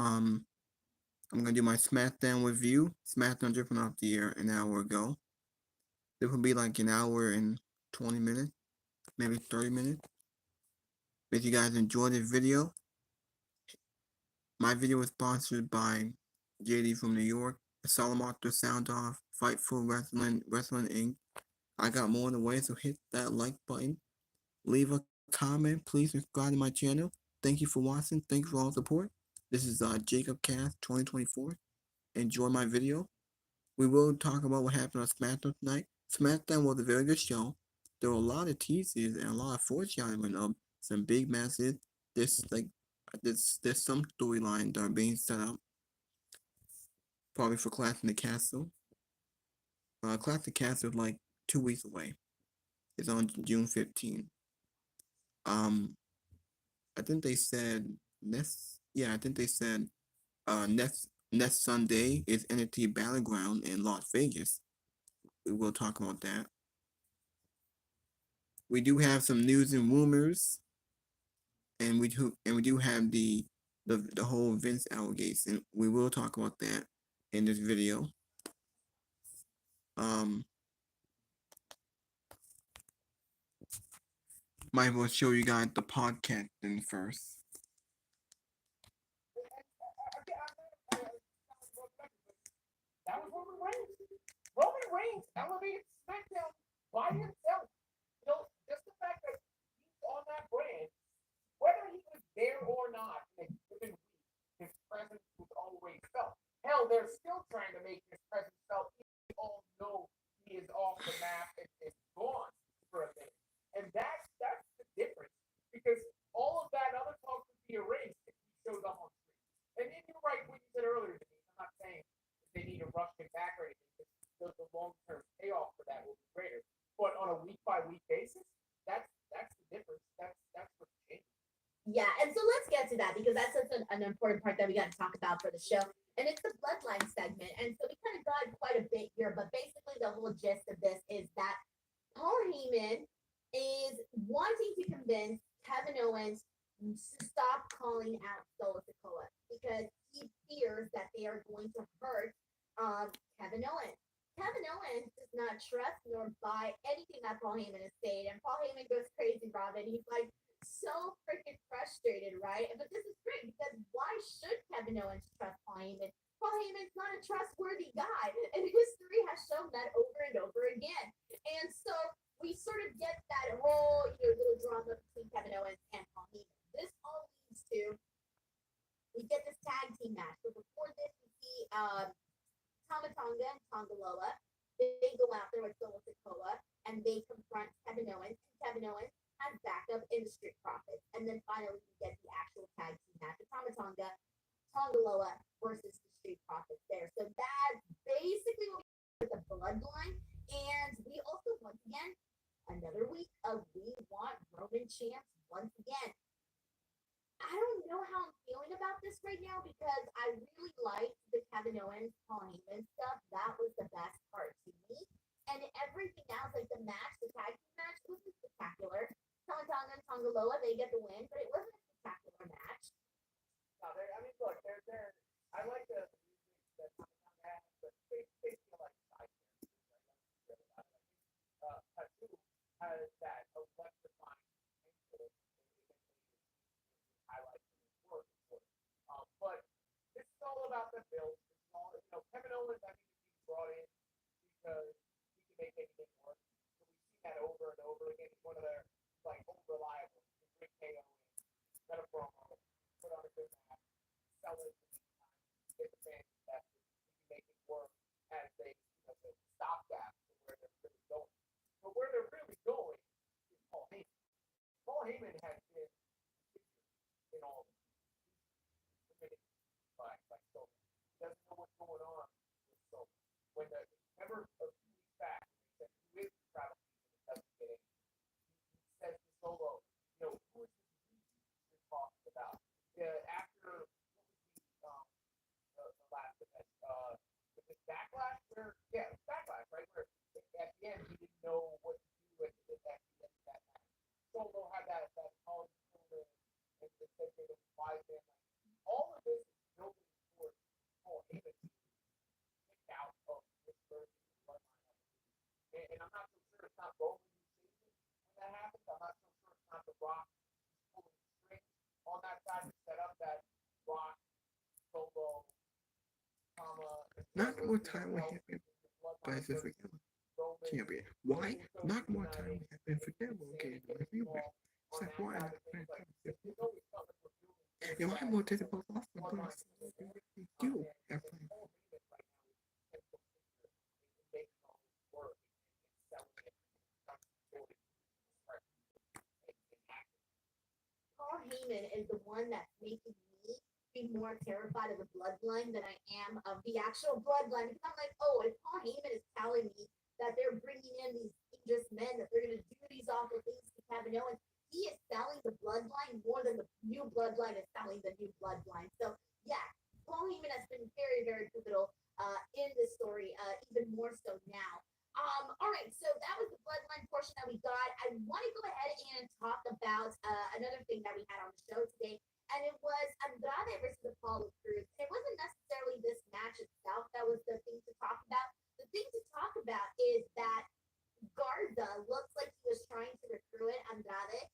I'm gonna do my SmackDown review. SmackDown just went off the air an hour ago. It will be like an hour and 20 minutes, maybe 30 minutes. If you guys enjoyed this video, my video was sponsored by JD from New York, Asylum Author Sound Off, Fightful Wrestling Inc. I got more in the way, so hit that like button. Leave a comment. Please subscribe to my channel. Thank you for watching. Thank you for all the support. This is Jacob Cast 2024. Enjoy my video. We will talk about what happened on SmackDown tonight. SmackDown was a very good show. There were a lot of teases and a lot of foreshadowing of some big matches. There's some storylines that are being set up, probably for Clash in the Castle. Clash in the Castle is like 2 weeks away. It's on June 15th. Um, I think they said next. Yeah, I think they said next Sunday is NXT Battleground in Las Vegas. We will talk about that. We do have some news and rumors, and we do have the whole Vince allegation. We will talk about that in this video. Might as well show you guys the podcast thing first. That was Roman Reigns. Roman Reigns elevated SmackDown by himself. Just the fact that he's on that brand, whether he was there or not in a given week, his presence was always felt. Hell, they're still trying to make his presence felt. We all know he is off the map and is gone for a minute. And that's the difference. Because all of that other talk would be erased if he shows up on screen. And you're right what you said earlier, Denise. I'm not saying they need to rush him back or anything. The long-term payoff for that will be greater. But on a week-by-week basis, that's the difference. That's what's changing. Yeah, and so let's get to that because that's such an important part that we got to talk about for the show. And it's the bloodline segment. And so we kind of got quite a bit here, but basically the whole gist of this is that Paul Heyman is wanting to convince Kevin Owens to stop calling out Solo Sikoa because he fears that they are going to hurt Kevin Owens. Kevin Owens does not trust nor buy anything that Paul Heyman has said, and Paul Heyman goes crazy, Robin. He's like so freaking frustrated, right? But this is great because why should Kevin Owens trust Paul Heyman? Paul Heyman's not a trustworthy guy, and history has shown that over and over again. And so we sort of get that whole little drama between Kevin Owens and Paul Heyman. This all leads to we get this tag team match. So before this, we see Tama Tonga and Tonga Loa. They go out there with Solo Sikoa and they confront Kevin Owens. And Kevin Owens has backup in the Street Profits. And then finally, we get the actual tag team match of Tama Tonga, Tonga Loa versus the Street Profits there. So that's basically what we get with the bloodline. And we also, once again, another week of We Want Roman Champs once again. I don't know how I'm feeling about this right now because I really liked the Kevin Owens, Paul Heyman stuff. That was the best part to me. And everything else, like the match, the tag team match, wasn't spectacular. Tonga Tonga and Tonga Loa, they get the win, but it wasn't a spectacular match. No, I mean, look, they're. I like the music that Tonga has, but they feel like side characters, right? Tattoo has that electrifying potential highlights in his work, of course. But this is all about the build. This is all, Kevin Owens, I think, he's brought in because he can make anything work. So we've seen that over and over again. He's one of their like unreliable. He can bring KO in, set a promo, put on a good match, sell it in the meantime, get the fans invested. He can make it work as a stopgap to where they're really going. But where they're really going is Paul Heyman. Paul Heyman has been in all of this. He's committed by Solo. He doesn't know what's going on with Solo. When remember a few weeks back, when they said, who is the travel agent that doesn't get in? He says to Solo, who is this agent you're talking about? After, what was the last event? Was it Backlash? It was Backlash, right? Where at the end, he didn't know what to do at the end of that match. Solo had that college tournament and the said they didn't buy them. All of this is built Nakamura title would have been but it's forgettable champion. Why? Nakamura title would have been forgettable again. It's like why? And why more difficult often plus you have played. Paul Heyman is the one that's making me be more terrified of the bloodline than I am of the actual bloodline. Because I'm like, oh, if Paul Heyman is telling me that they're bringing in these dangerous men, that they're going to do these awful things to Kevin Owens, he is selling the bloodline more than the new bloodline is selling the new bloodline. So, yeah, Paul Heyman has been very, very pivotal in this story, even more so now. All right, so that was the bloodline portion that we got. I want to go ahead and talk about another thing that we had on the show today, and it was Andrade versus Apollo Crews. It wasn't necessarily this match itself that was the thing to talk about. The thing to talk about is that Garza looks like he was trying to recruit Andrade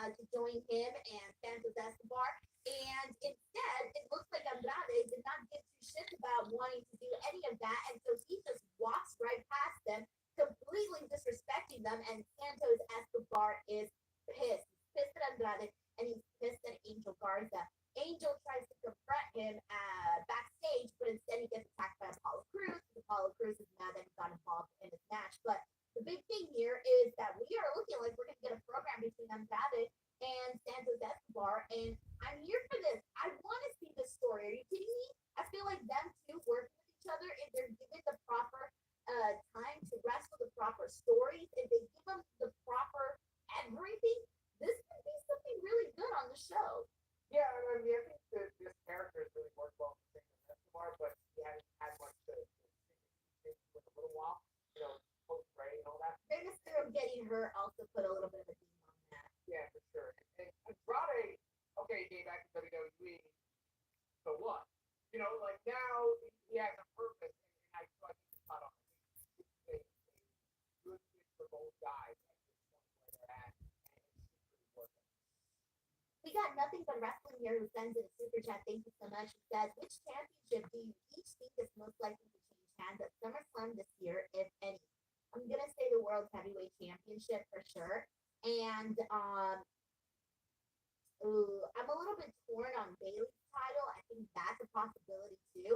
to join him and Santos Escobar. And instead, it looks like Andrade did not give two shits about wanting to do any of that. And so he just walks right past them, completely disrespecting them. And Santos Escobar is pissed. He's pissed at Andrade and he's pissed at Angel Garza. Angel tries to confront him backstage, but instead he gets attacked by Apollo Crews. Apollo Crews is mad that he got involved in this match. But the big thing here is that we are looking like we're going to get a program between Andrade and Santos Escobar. And I'm here for this. I want to see this story. Are you kidding me? I feel like them two working with each other, if they're given the proper time to wrestle, the proper stories, if they give them the proper everything, this could be something really good on the show. Yeah, I mean, I think this character has really worked well for Santos Escobar, but he hasn't had much to sink his teeth in a little while. You know, post Ray and all that. Famous girl getting her also put a little bit of a theme on that. Yeah, for sure. And Andrade, okay, he came back to WWE. So what? You know, like now he has a purpose, and I feel like he's caught on. It's a good fit for both guys at this point where they're at, and it's secretly working. We got nothing but wrestling here who sends in a super chat. Thank you so much. He says, which championship do you each think is most likely to change hands at SummerSlam this year, if any? I'm gonna say the World Heavyweight Championship for sure. And I'm a little bit torn on Bailey's title. I think that's a possibility too.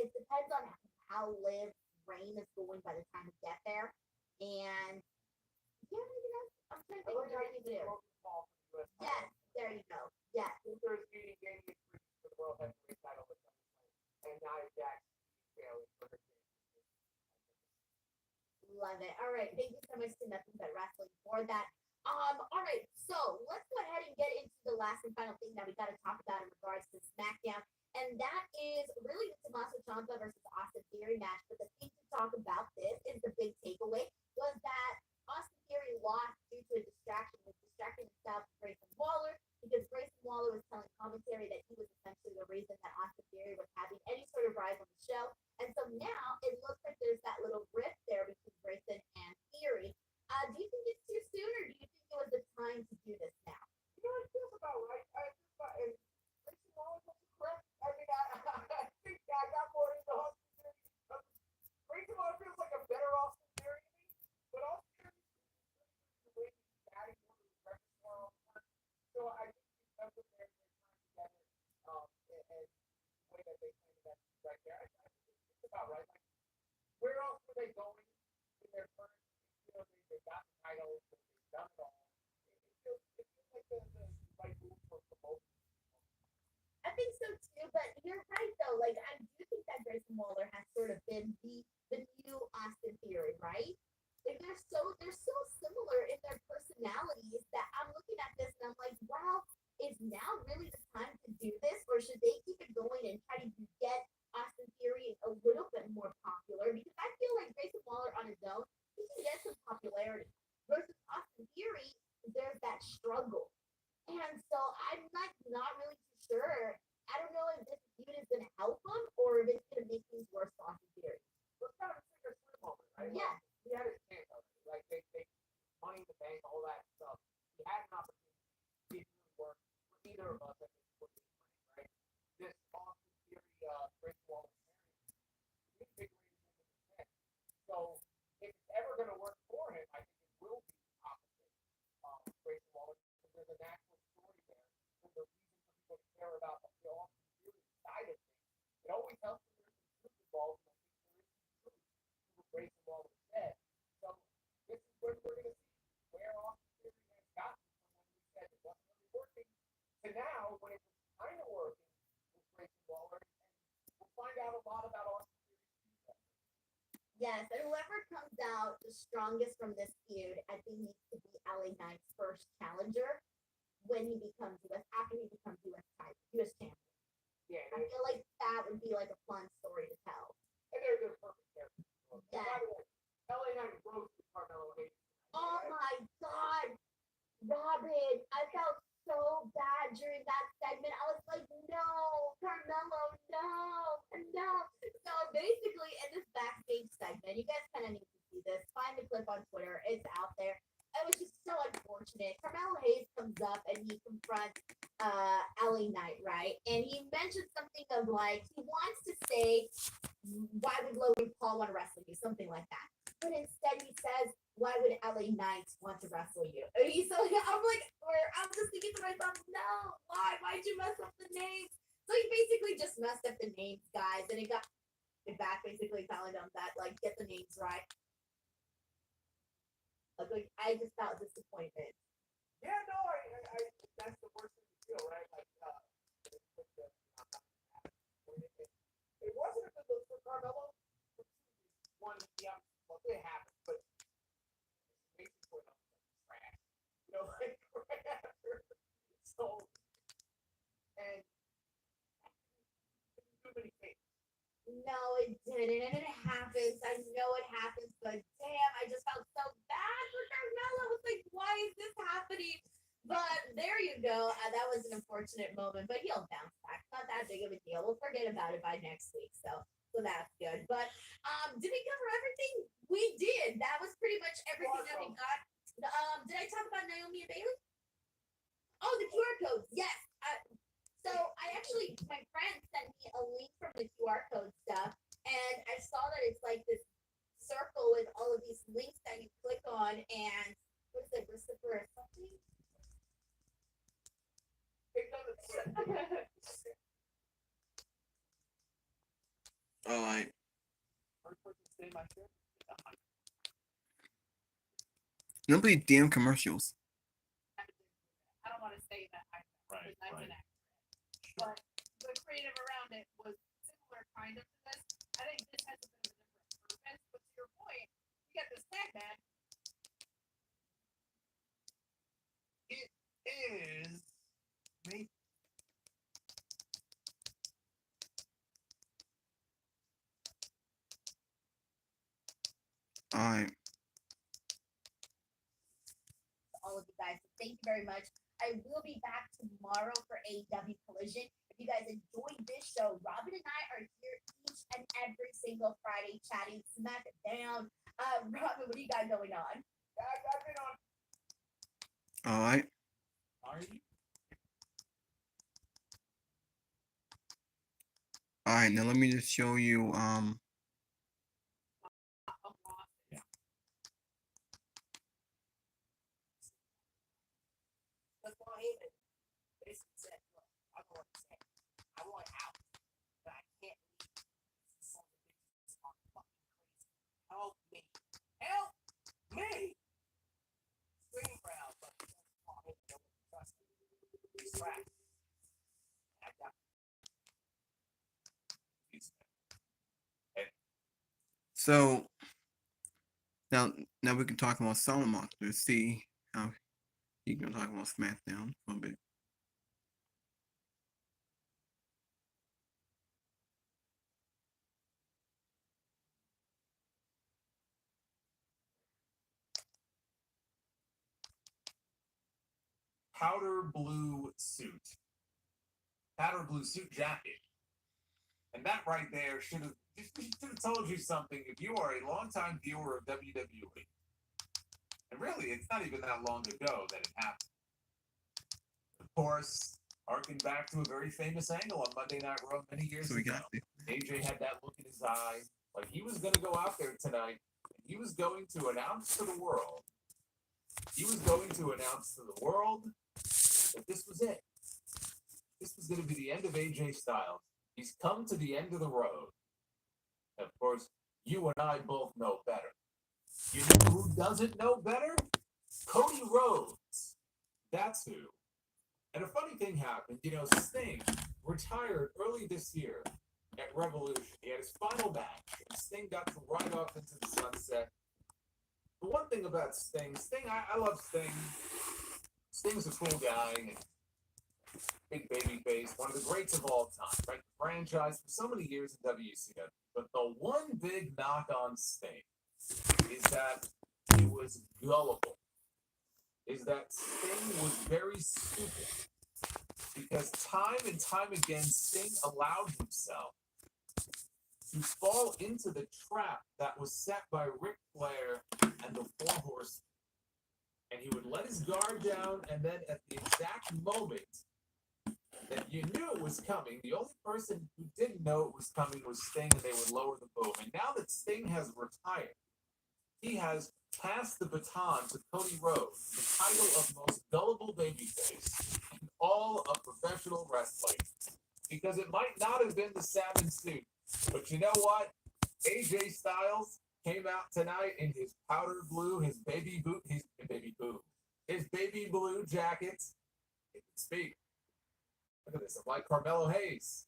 It depends on how Liv's reign is going by the time we get there. And yeah, maybe that's. I'm trying to think of anything to do. Yes, there you go. Yes. Luther's beating Damian Priest for the World Heavyweight title with SummerSlam, and Nia Jax beating Bayley for her championship. Love it. All right. Thank you so much to Nothing But Wrestling for that. All right. So let's go ahead and get into the last and final thing that we got to talk about in regards to SmackDown. And that is really the Tommaso Ciampa versus Austin Theory match. But the thing to talk about this is the big takeaway was that Austin Theory lost due to a distraction. He was distracting himself with Grayson Waller because Grayson Waller was telling commentary that he was essentially the reason that Austin Theory was having any sort of rise on the show. And so now it looks like there's that little rift there between Grayson and Theory. Do you think it's too soon, or do you think it was the time to do this now? You know, it feels about right. I think about and Grayson Waller was correct. I mean, I think I got more into Austin Theory. Grayson Waller feels like a better Austin Theory to me, but Austin Theory is the way he's adding more to his repertoire all the time. So I think because of their time together, and the way that they play that right there, I think it's about right. Like, where else were they going in their current? You know, they got the titles, they've done it all. It feels like the right move for both. I think so too, but you're right though. Like I do think that Grayson Waller has sort of been the new Austin Theory, right? Like they're so similar in their personalities that I'm looking at this and I'm like, wow, is now really the time to do this, or should they keep it going and try to get Austin Theory a little bit more popular? Because I feel like Grayson Waller on his own, he can get some popularity. Versus Austin Theory, there's that struggle. And so I'm like not really too sure. I don't know if this feud is gonna help him or if it's gonna make things worse for Austin Theory. So it's kind of a sicker swim moment, right? Yeah. Like, he had his chance already. Like they money in the bank, all that stuff. He had an opportunity. It didn't really work for either of us at this point in time, right? This that care about the really side of things. It always helps when there's some truth involved, and I think there is some truth to what Grayson Waller said. So this is where we're going to see where Austin Theory has gotten from when we said it wasn't really working to now when it was kind of working with Grayson Waller, and we'll find out a lot about Austin Theory's future. Yes, and whoever comes out the strongest from this feud, I think needs to be LA Knight's first challenger when he becomes after he becomes US champion. Yeah, I feel like that would be like a fun story to tell. and they're perfect characters. Yeah. By the way, LA Knight and Rhodes with Carmelo Hayes. Oh my God, Robin, I felt so bad during that segment. I was like, no, Carmelo, no. So basically, in this backstage segment, you guys kind of need to see this. Find the clip on Twitter; it's out there. It was just so unfortunate. Carmelo Hayes comes up and he confronts LA Knight, right? And he mentions something of like he wants to say, "Why would Logan Paul want to wrestle you?" Something like that. But instead, he says, "Why would LA Knight want to wrestle you?" I'm just thinking to myself, no, why? Why'd you mess up the names? So he basically just messed up the names, guys, and it got it back, basically telling them that, like, get the names right. Like I just felt disappointment. Yeah, no, I that's the worst thing to feel, right? Like, it wasn't a good look for Carmelo. One, yeah, well, it happened, but Mason Ford was trash. You know, like right after. So, and didn't do many things. No, it didn't, and it happens. I know it happens, but damn, I just felt so bad for Carmelo. I was like, why is this happening? But there you go. That was an unfortunate moment, but he'll bounce back. Not that big of a deal. We'll forget about it by next week. So that's good. But did we cover everything? We did. That was pretty much everything that we got. Did I talk about Naomi and Bailey? Oh, the QR codes. Yes. So my friend sent me a link from the QR code stuff, and I saw that it's like this circle with all of these links that you click on, and what is it, reciprocal something? All right. Nobody damn commercials. I don't want to say that because that's inaccurate. But the creative around it was similar kind of to this. I think this has a bit of a different purpose, but to your point, you get this tag man. It is maybe. All right. All of you guys. So thank you very much. I will be back tomorrow for AEW Collision. If you guys enjoyed this show, Robin and I are here each and every single Friday chatting Smackdown. Robin, what do you got going on? I've been on. All right. Are you? All right. Now let me just show you. Basically said, look, I want to say, I want out, but I can't leave. Some of the bitches are fucking crazy. Help me. Help me! Scream crowd, but trust me. He's trapped. I got So now we can talk about Solomon to see how you can talk about SmackDown for a bit. Powder blue suit jacket. And that right there should have told you something if you are a longtime viewer of WWE. And really, it's not even that long ago that it happened. Of course, harking back to a very famous angle on Monday Night Raw many years ago. AJ had that look in his eye, like he was going to go out there tonight, and he was going to announce to the world. He was going to announce to the world that this was it. this was going to be the end of AJ Styles. He's come to the end of the road. Of course, you and I both know better. You know who doesn't know better? Cody Rhodes. That's who. And a funny thing happened. Sting retired early this year at Revolution. He had his final match, and Sting got to ride off into the sunset. The one thing about Sting, I love Sting. Sting's a cool guy, and big baby face, one of the greats of all time, right? The franchise for so many years in WCW. But the one big knock on Sting is that he was gullible. Is that Sting was very stupid. Because time and time again, Sting allowed himself to fall into the trap that was set by Ric Flair and the Four Horsemen. And he would let his guard down, and then at the exact moment that you knew it was coming, the only person who didn't know it was coming was Sting, and they would lower the boom. And now that Sting has retired, he has passed the baton to Cody Rhodes, the title of most gullible babyface in all of professional wrestling. Because it might not have been the salmon suit, but you know what? AJ Styles came out tonight in his powder blue, his baby blue jacket. He can speak. Look at this. I'm like Carmelo Hayes.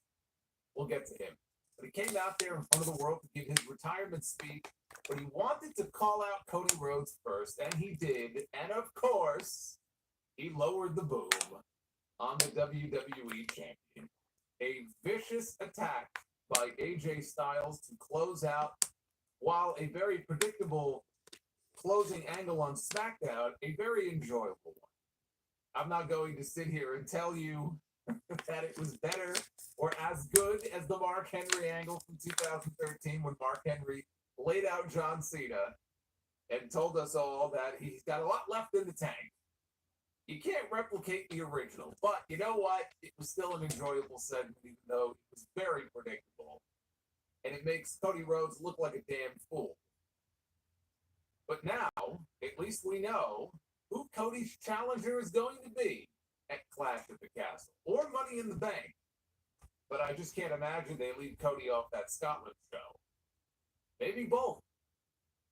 We'll get to him. But he came out there in front of the world to give his retirement speech, but he wanted to call out Cody Rhodes first, and he did. And of course, he lowered the boom on the WWE champion. A vicious attack by AJ Styles to close out, while a very predictable closing angle on SmackDown, a very enjoyable one. I'm not going to sit here and tell you that it was better or as good as the Mark Henry angle from 2013 when Mark Henry laid out John Cena and told us all that he's got a lot left in the tank. You can't replicate the original, but you know what? It was still an enjoyable segment, even though it was very predictable. And it makes Cody Rhodes look like a damn fool. But now, at least we know who Cody's challenger is going to be at Clash at the Castle or Money in the Bank. But I just can't imagine they leave Cody off that Scotland show. Maybe both.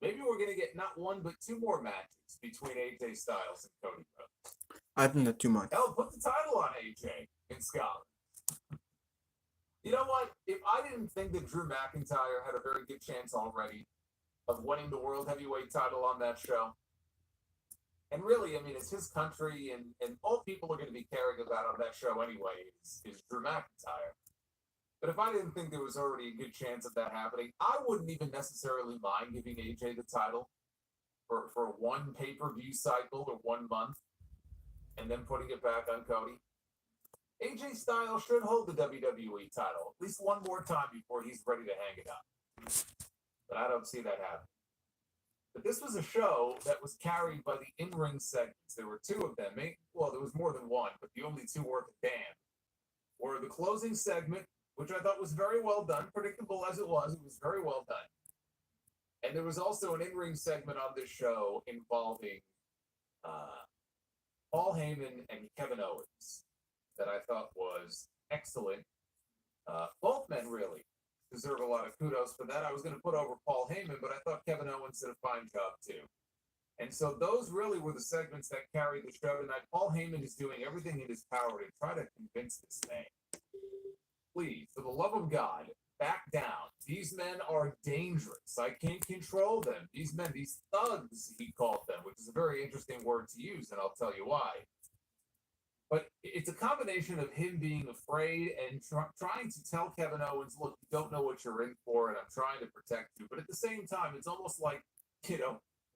Maybe we're going to get not one, but two more matches between AJ Styles and Cody Rhodes. I think that's too much. Hell, put the title on AJ in Scotland. You know what? If I didn't think that Drew McIntyre had a very good chance already of winning the World Heavyweight title on that show, and really, I mean, it's his country, and all people are going to be caring about on that show anyway is Drew McIntyre. But if I didn't think there was already a good chance of that happening, I wouldn't even necessarily mind giving AJ the title for one pay-per-view cycle or 1 month and then putting it back on Cody. AJ Styles should hold the WWE title at least one more time before he's ready to hang it up. But I don't see that happening. But this was a show that was carried by the in-ring segments. There were two of them. Well, there was more than one, but the only two worth a damn were the closing segment, which I thought was very well done, predictable as it was very well done. And there was also an in-ring segment on this show involving Paul Heyman and Kevin Owens that I thought was excellent. Both men really deserve a lot of kudos for that. I was going to put over Paul Heyman, but I thought Kevin Owens did a fine job too. And so those really were the segments that carried the show tonight. Paul Heyman is doing everything in his power to try to convince this man. Please, for the love of God, back down. These men are dangerous. I can't control them. These men, these thugs, he called them, which is a very interesting word to use, and I'll tell you why. But it's a combination of him being afraid and trying to tell Kevin Owens, look, you don't know what you're in for, and I'm trying to protect you. But at the same time, it's almost like,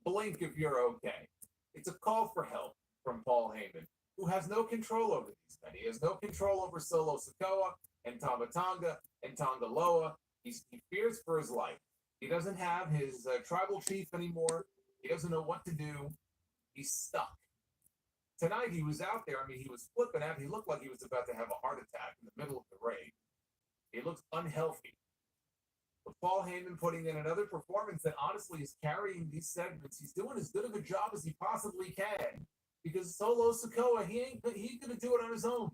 blink if you're okay. It's a call for help from Paul Heyman, who has no control over these men. He has no control over Solo Sikoa and Tama Tonga and Tonga Loa. He fears for his life. He doesn't have his tribal chief anymore. He doesn't know what to do. He's stuck. Tonight he was out there. I mean, he was flipping out. He looked like he was about to have a heart attack in the middle of the ring. He looks unhealthy. But Paul Heyman putting in another performance that honestly is carrying these segments. He's doing as good of a job as he possibly can because Solo Sikoa, he ain't going to do it on his own.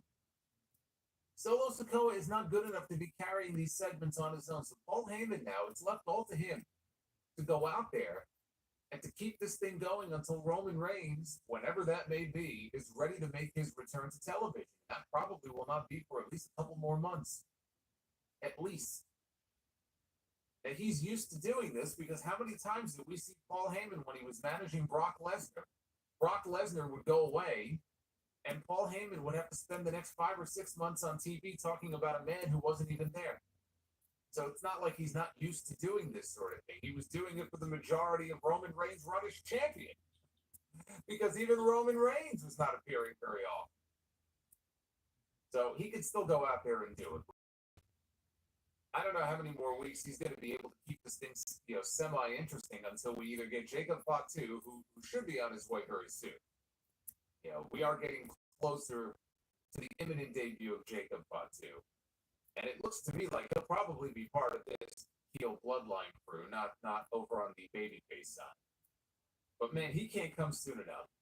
Solo Sikoa is not good enough to be carrying these segments on his own. So Paul Heyman now, it's left all to him to go out there and to keep this thing going until Roman Reigns, whenever that may be, is ready to make his return to television. That probably will not be for at least a couple more months. At least. And he's used to doing this because how many times did we see Paul Heyman when he was managing Brock Lesnar? Brock Lesnar would go away, and Paul Heyman would have to spend the next 5 or 6 months on TV talking about a man who wasn't even there. So it's not like he's not used to doing this sort of thing. He was doing it for the majority of Roman Reigns' run as champion. Because even Roman Reigns was not appearing very often. So he could still go out there and do it. I don't know how many more weeks he's going to be able to keep this thing, semi-interesting until we either get Jacob Fatu, who should be on his way very soon. We are getting closer to the imminent debut of Jacob Fatu. And it looks to me like he'll probably be part of this heel bloodline crew, not over on the babyface side. But man, he can't come soon enough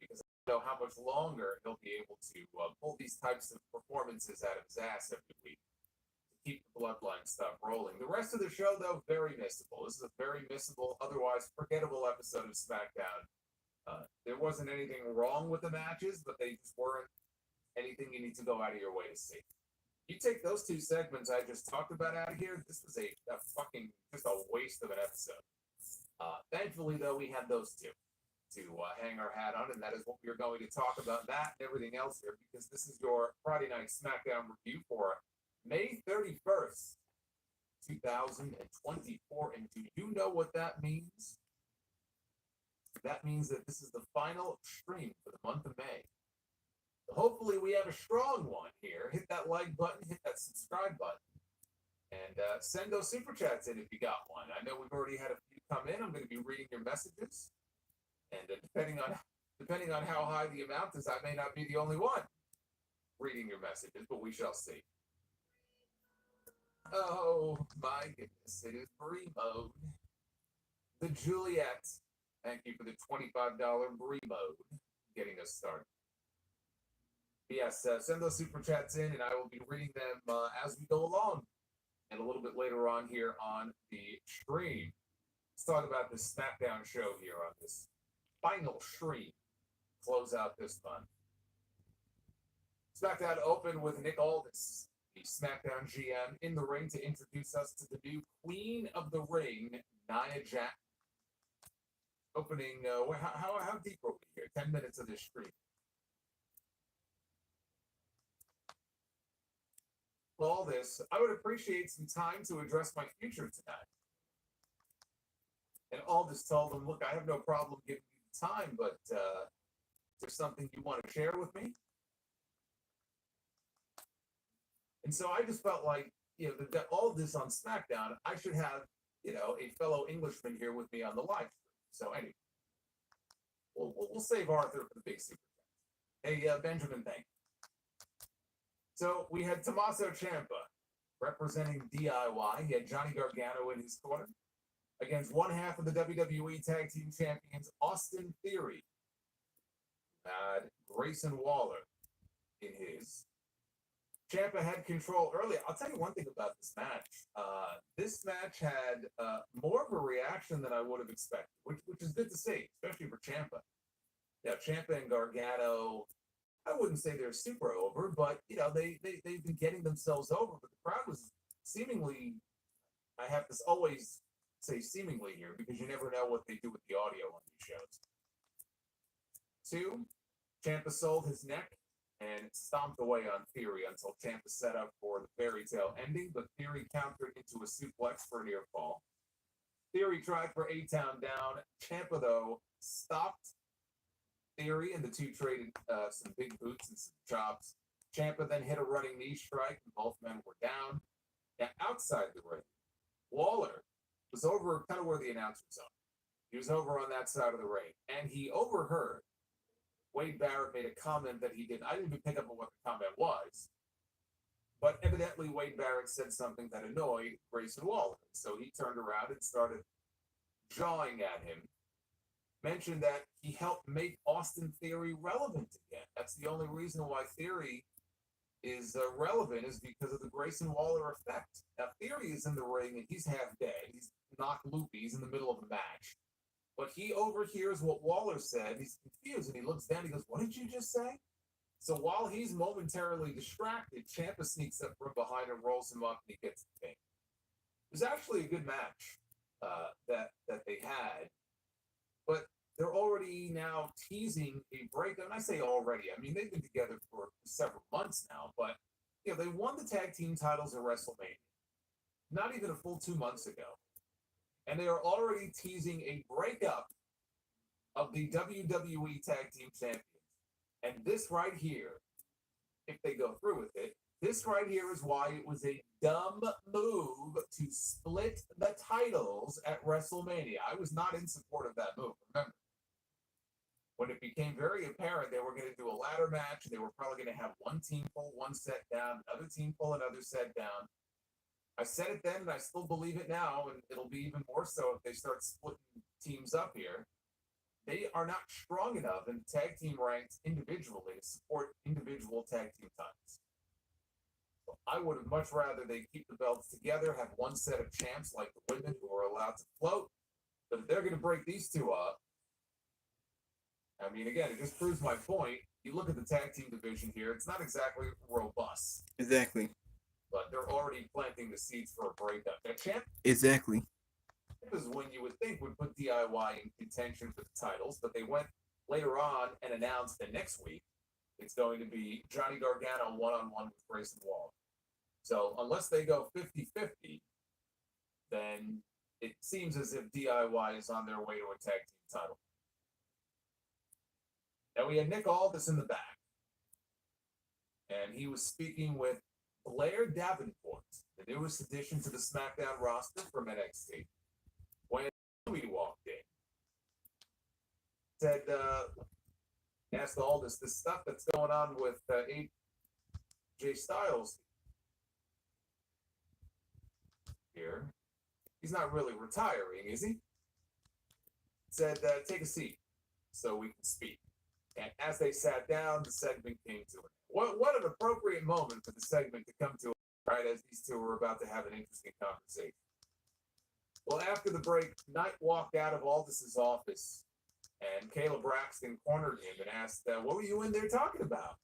because I don't know how much longer he'll be able to pull these types of performances out of his ass every week to keep the bloodline stuff rolling. The rest of the show, though, very missable. This is a very missable, otherwise forgettable episode of SmackDown. There wasn't anything wrong with the matches, but they just weren't anything you need to go out of your way to see. You take those two segments I just talked about out of here, this was a fucking, just a waste of an episode. Thankfully, though, we had those two to hang our hat on, and that is what we're going to talk about, that and everything else here, because this is your Friday Night SmackDown review for May 31st, 2024. And do you know what that means? That means that this is the final stream for the month of May. Hopefully we have a strong one here. Hit that like button, hit that subscribe button, and send those super chats in if you got one. I know we've already had a few come in. I'm going to be reading your messages, and depending on how high the amount is, I may not be the only one reading your messages, but we shall see. Oh my goodness, it is free mode. The Juliet, thank you for the $25 free mode, getting us started. Yes, send those super chats in, and I will be reading them as we go along. And a little bit later on here on the stream, let's talk about the SmackDown show here on this final stream. Close out this month. SmackDown opened with Nick Aldis, the SmackDown GM, in the ring to introduce us to the new Queen of the Ring, Nia Jax. Opening, how deep are we here? 10 minutes of this stream. All this, I would appreciate some time to address my future tonight. And Aldis told him, look, I have no problem giving you the time, but is there something you want to share with me? And so I just felt like, that all this on SmackDown, I should have, a fellow Englishman here with me on the live stream. So anyway, we'll save Arthur for the big super chat. Hey, Benjamin, thank you. So we had Tommaso Ciampa representing DIY. He had Johnny Gargano in his corner against one half of the WWE Tag Team Champions, Austin Theory. Had Grayson Waller in his. Ciampa had control early. I'll tell you one thing about this match. This match had more of a reaction than I would have expected, which is good to see, especially for Ciampa. Yeah, Ciampa and Gargano, I wouldn't say they're super over, but, they've been getting themselves over. But the crowd was seemingly, I have to always say seemingly here, because you never know what they do with the audio on these shows. 2, Ciampa sold his neck and stomped away on Theory until Ciampa set up for the fairy tale ending, but Theory countered into a suplex for a near fall. Theory tried for A-Town down. Ciampa, though, stopped Theory, and the two traded some big boots and some chops. Ciampa then hit a running knee strike, and both men were down. Now, outside the ring, Waller was over kind of where the announcers are. He was over on that side of the ring, and he overheard Wade Barrett made a comment that he did. I didn't even pick up on what the comment was, but evidently Wade Barrett said something that annoyed Grayson Waller. So he turned around and started jawing at him. Mentioned that he helped make Austin Theory relevant again. That's the only reason why Theory is relevant is because of the Grayson Waller effect. Now, Theory is in the ring and he's half dead. He's knocked loopy. He's in the middle of a match. But he overhears what Waller said. He's confused and he looks down. He goes, "What did you just say?" So while he's momentarily distracted, Ciampa sneaks up from behind and rolls him up and he gets the pin. It was actually a good match that they had. But they're already now teasing a breakup. And I say already, I mean, they've been together for several months now, but they won the tag team titles at WrestleMania, not even a full 2 months ago. And they are already teasing a breakup of the WWE Tag Team Champions. And this right here, if they go through with it, this right here is why it was a dumb move to split the titles at WrestleMania. I was not in support of that move, remember. When it became very apparent they were going to do a ladder match, they were probably going to have one team pull one set down, another team pull another set down. I said it then, and I still believe it now, and it'll be even more so if they start splitting teams up here. They are not strong enough in tag team ranks individually to support individual tag team titles. So I would have much rather they keep the belts together, have one set of champs like the women who are allowed to float. But if they're going to break these two up, I mean, again, it just proves my point. You look at the tag team division here, it's not exactly robust. Exactly. But they're already planting the seeds for a breakup. Now, Champ Exactly. is when you would think would put DIY in contention for the titles, but they went later on and announced that next week it's going to be Johnny Gargano one-on-one with Grayson Waller. So unless they go 50-50, then it seems as if DIY is on their way to a tag team title. Now we had Nick Aldis in the back, and he was speaking with Blair Davenport, the newest addition to the SmackDown roster from NXT. When Cody walked in, said, asked Aldis, this stuff that's going on with AJ Styles here, he's not really retiring, is he? Said, take a seat so we can speak. And as they sat down, the segment came to it. What an appropriate moment for the segment to come to it, right, as these two were about to have an interesting conversation. Well, after the break, Knight walked out of Aldis's office, and Kayla Braxton cornered him and asked, what were you in there talking about?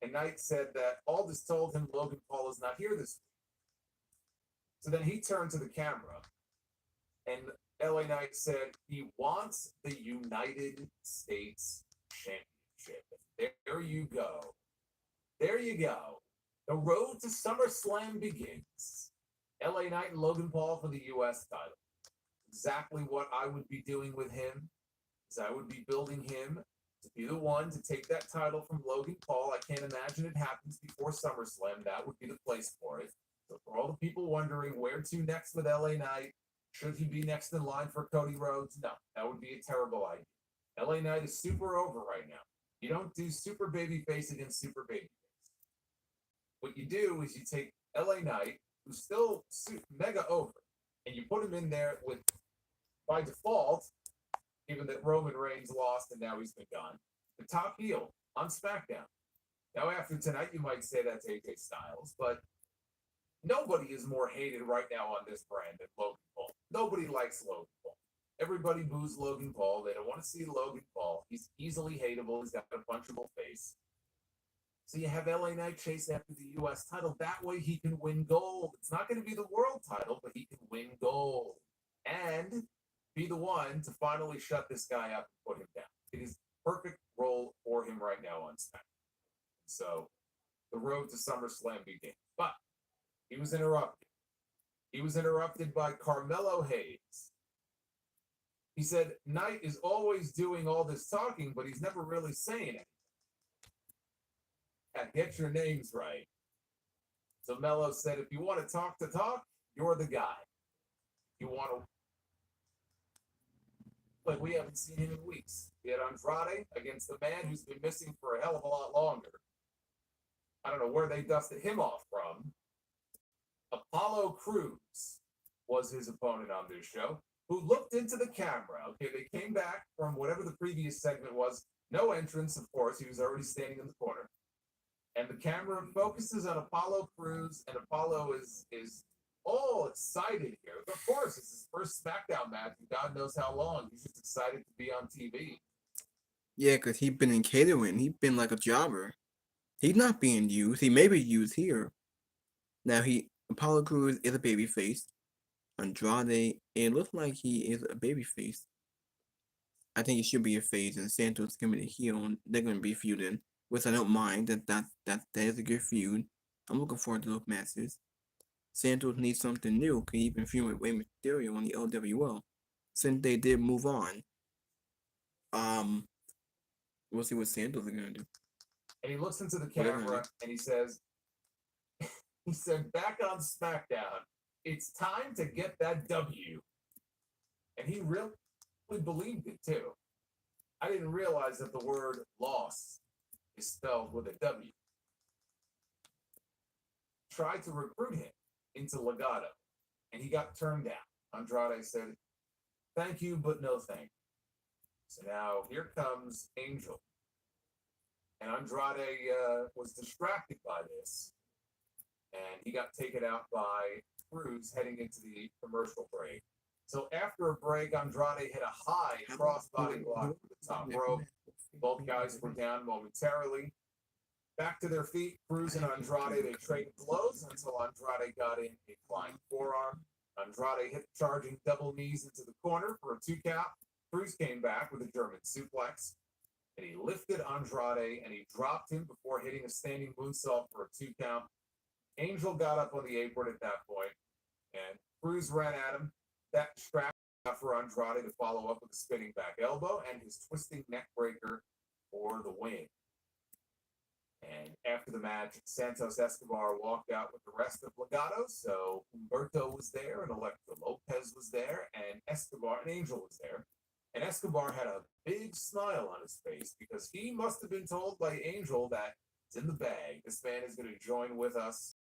And Knight said that Aldis told him Logan Paul is not here this week. So then he turned to the camera, and LA Knight said he wants the United States Championship. There you go. There you go. The road to SummerSlam begins. LA Knight and Logan Paul for the U.S. title. Exactly what I would be doing with him is I would be building him to be the one to take that title from Logan Paul. I can't imagine it happens before SummerSlam. That would be the place for it. So for all the people wondering where to next with LA Knight, should he be next in line for Cody Rhodes? No, that would be a terrible idea. LA Knight is super over right now. You don't do super babyface against super babyface. What you do is you take LA Knight, who's still mega over, and you put him in there with, by default, given that Roman Reigns lost and now he's been gone, the top heel on SmackDown. Now, after tonight, you might say that's AJ Styles, but nobody is more hated right now on this brand than Logan Paul. Nobody likes Logan Paul. Everybody boos Logan Paul. They don't want to see Logan Paul. He's easily hateable. He's got a punchable face. So you have LA Knight chase after the U.S. title. That way he can win gold. It's not going to be the world title, but he can win gold. And be the one to finally shut this guy up and put him down. It is perfect role for him right now on SmackDown. So the road to SummerSlam begins. But he was interrupted. He was interrupted by Carmelo Hayes. He said, Knight is always doing all this talking, but he's never really saying anything. Get your names right. So Mello said, if you want to talk, you're the guy. You want to... But we haven't seen him in weeks. We had Andrade against the man who's been missing for a hell of a lot longer. I don't know where they dusted him off from. Apollo Crews was his opponent on this show, who looked into the camera. Okay, they came back from whatever the previous segment was. No entrance, of course. He was already standing in the corner. And the camera focuses on Apollo Crews, and Apollo is all excited here. Of course, it's his first SmackDown match in God knows how long. He's just excited to be on TV. Yeah, because he's been in catering. He's been like a jobber. He's not being used. He may be used here. Now, Apollo Crews is a babyface. Andrade, it looks like he is a babyface. I think he should be a face, and Santos can be the heel, and they're going to be feuding, which I don't mind. That is a good feud. I'm looking forward to those matches. Santos needs something new. Can even feud with Rey Mysterio on the LWO, since they did move on. We'll see what Santos is gonna do. And he looks into the Whatever. camera and he says, back on SmackDown, it's time to get that W. And he really believed it too. I didn't realize that the word loss is spelled with a W. Tried to recruit him into Legado, and he got turned down. Andrade said, "Thank you, but no thank you." So now here comes Angel. And Andrade was distracted by this, and he got taken out by Cruz heading into the commercial break. So after a break, Andrade hit a high crossbody block to the top rope. Both guys were down momentarily. Back to their feet, Cruz and Andrade, they traded blows until Andrade got in a flying forearm. Andrade hit charging double knees into the corner for a 2 count. Cruz came back with a German suplex, and he lifted Andrade and he dropped him before hitting a standing moonsault for a 2 count. Angel got up on the apron at that point, and Cruz ran at him. That strap for Andrade to follow up with a spinning back elbow and his twisting neck breaker for the win. And after the match, Santos Escobar walked out with the rest of Legado. So Humberto was there, and Electra Lopez was there, and Escobar and Angel was there. And Escobar had a big smile on his face because he must have been told by Angel that it's in the bag. This man is going to join with us,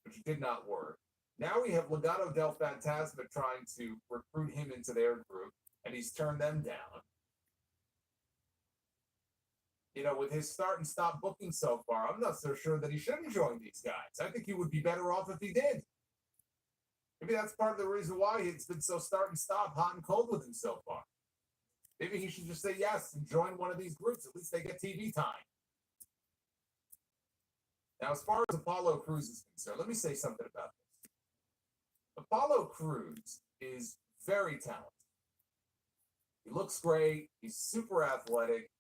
which did not work. Now we have Legado del Fantasma trying to recruit him into their group, and he's turned them down. You know, with his start and stop booking so far, I'm not so sure that he shouldn't join these guys. I think he would be better off if he did. Maybe that's part of the reason why it's been so start and stop, hot and cold with him so far. Maybe he should just say yes and join one of these groups. At least they get TV time. Now, as far as Apollo Crews is concerned, let me say something about this. Apollo Crews is very talented. He looks great. He's super athletic.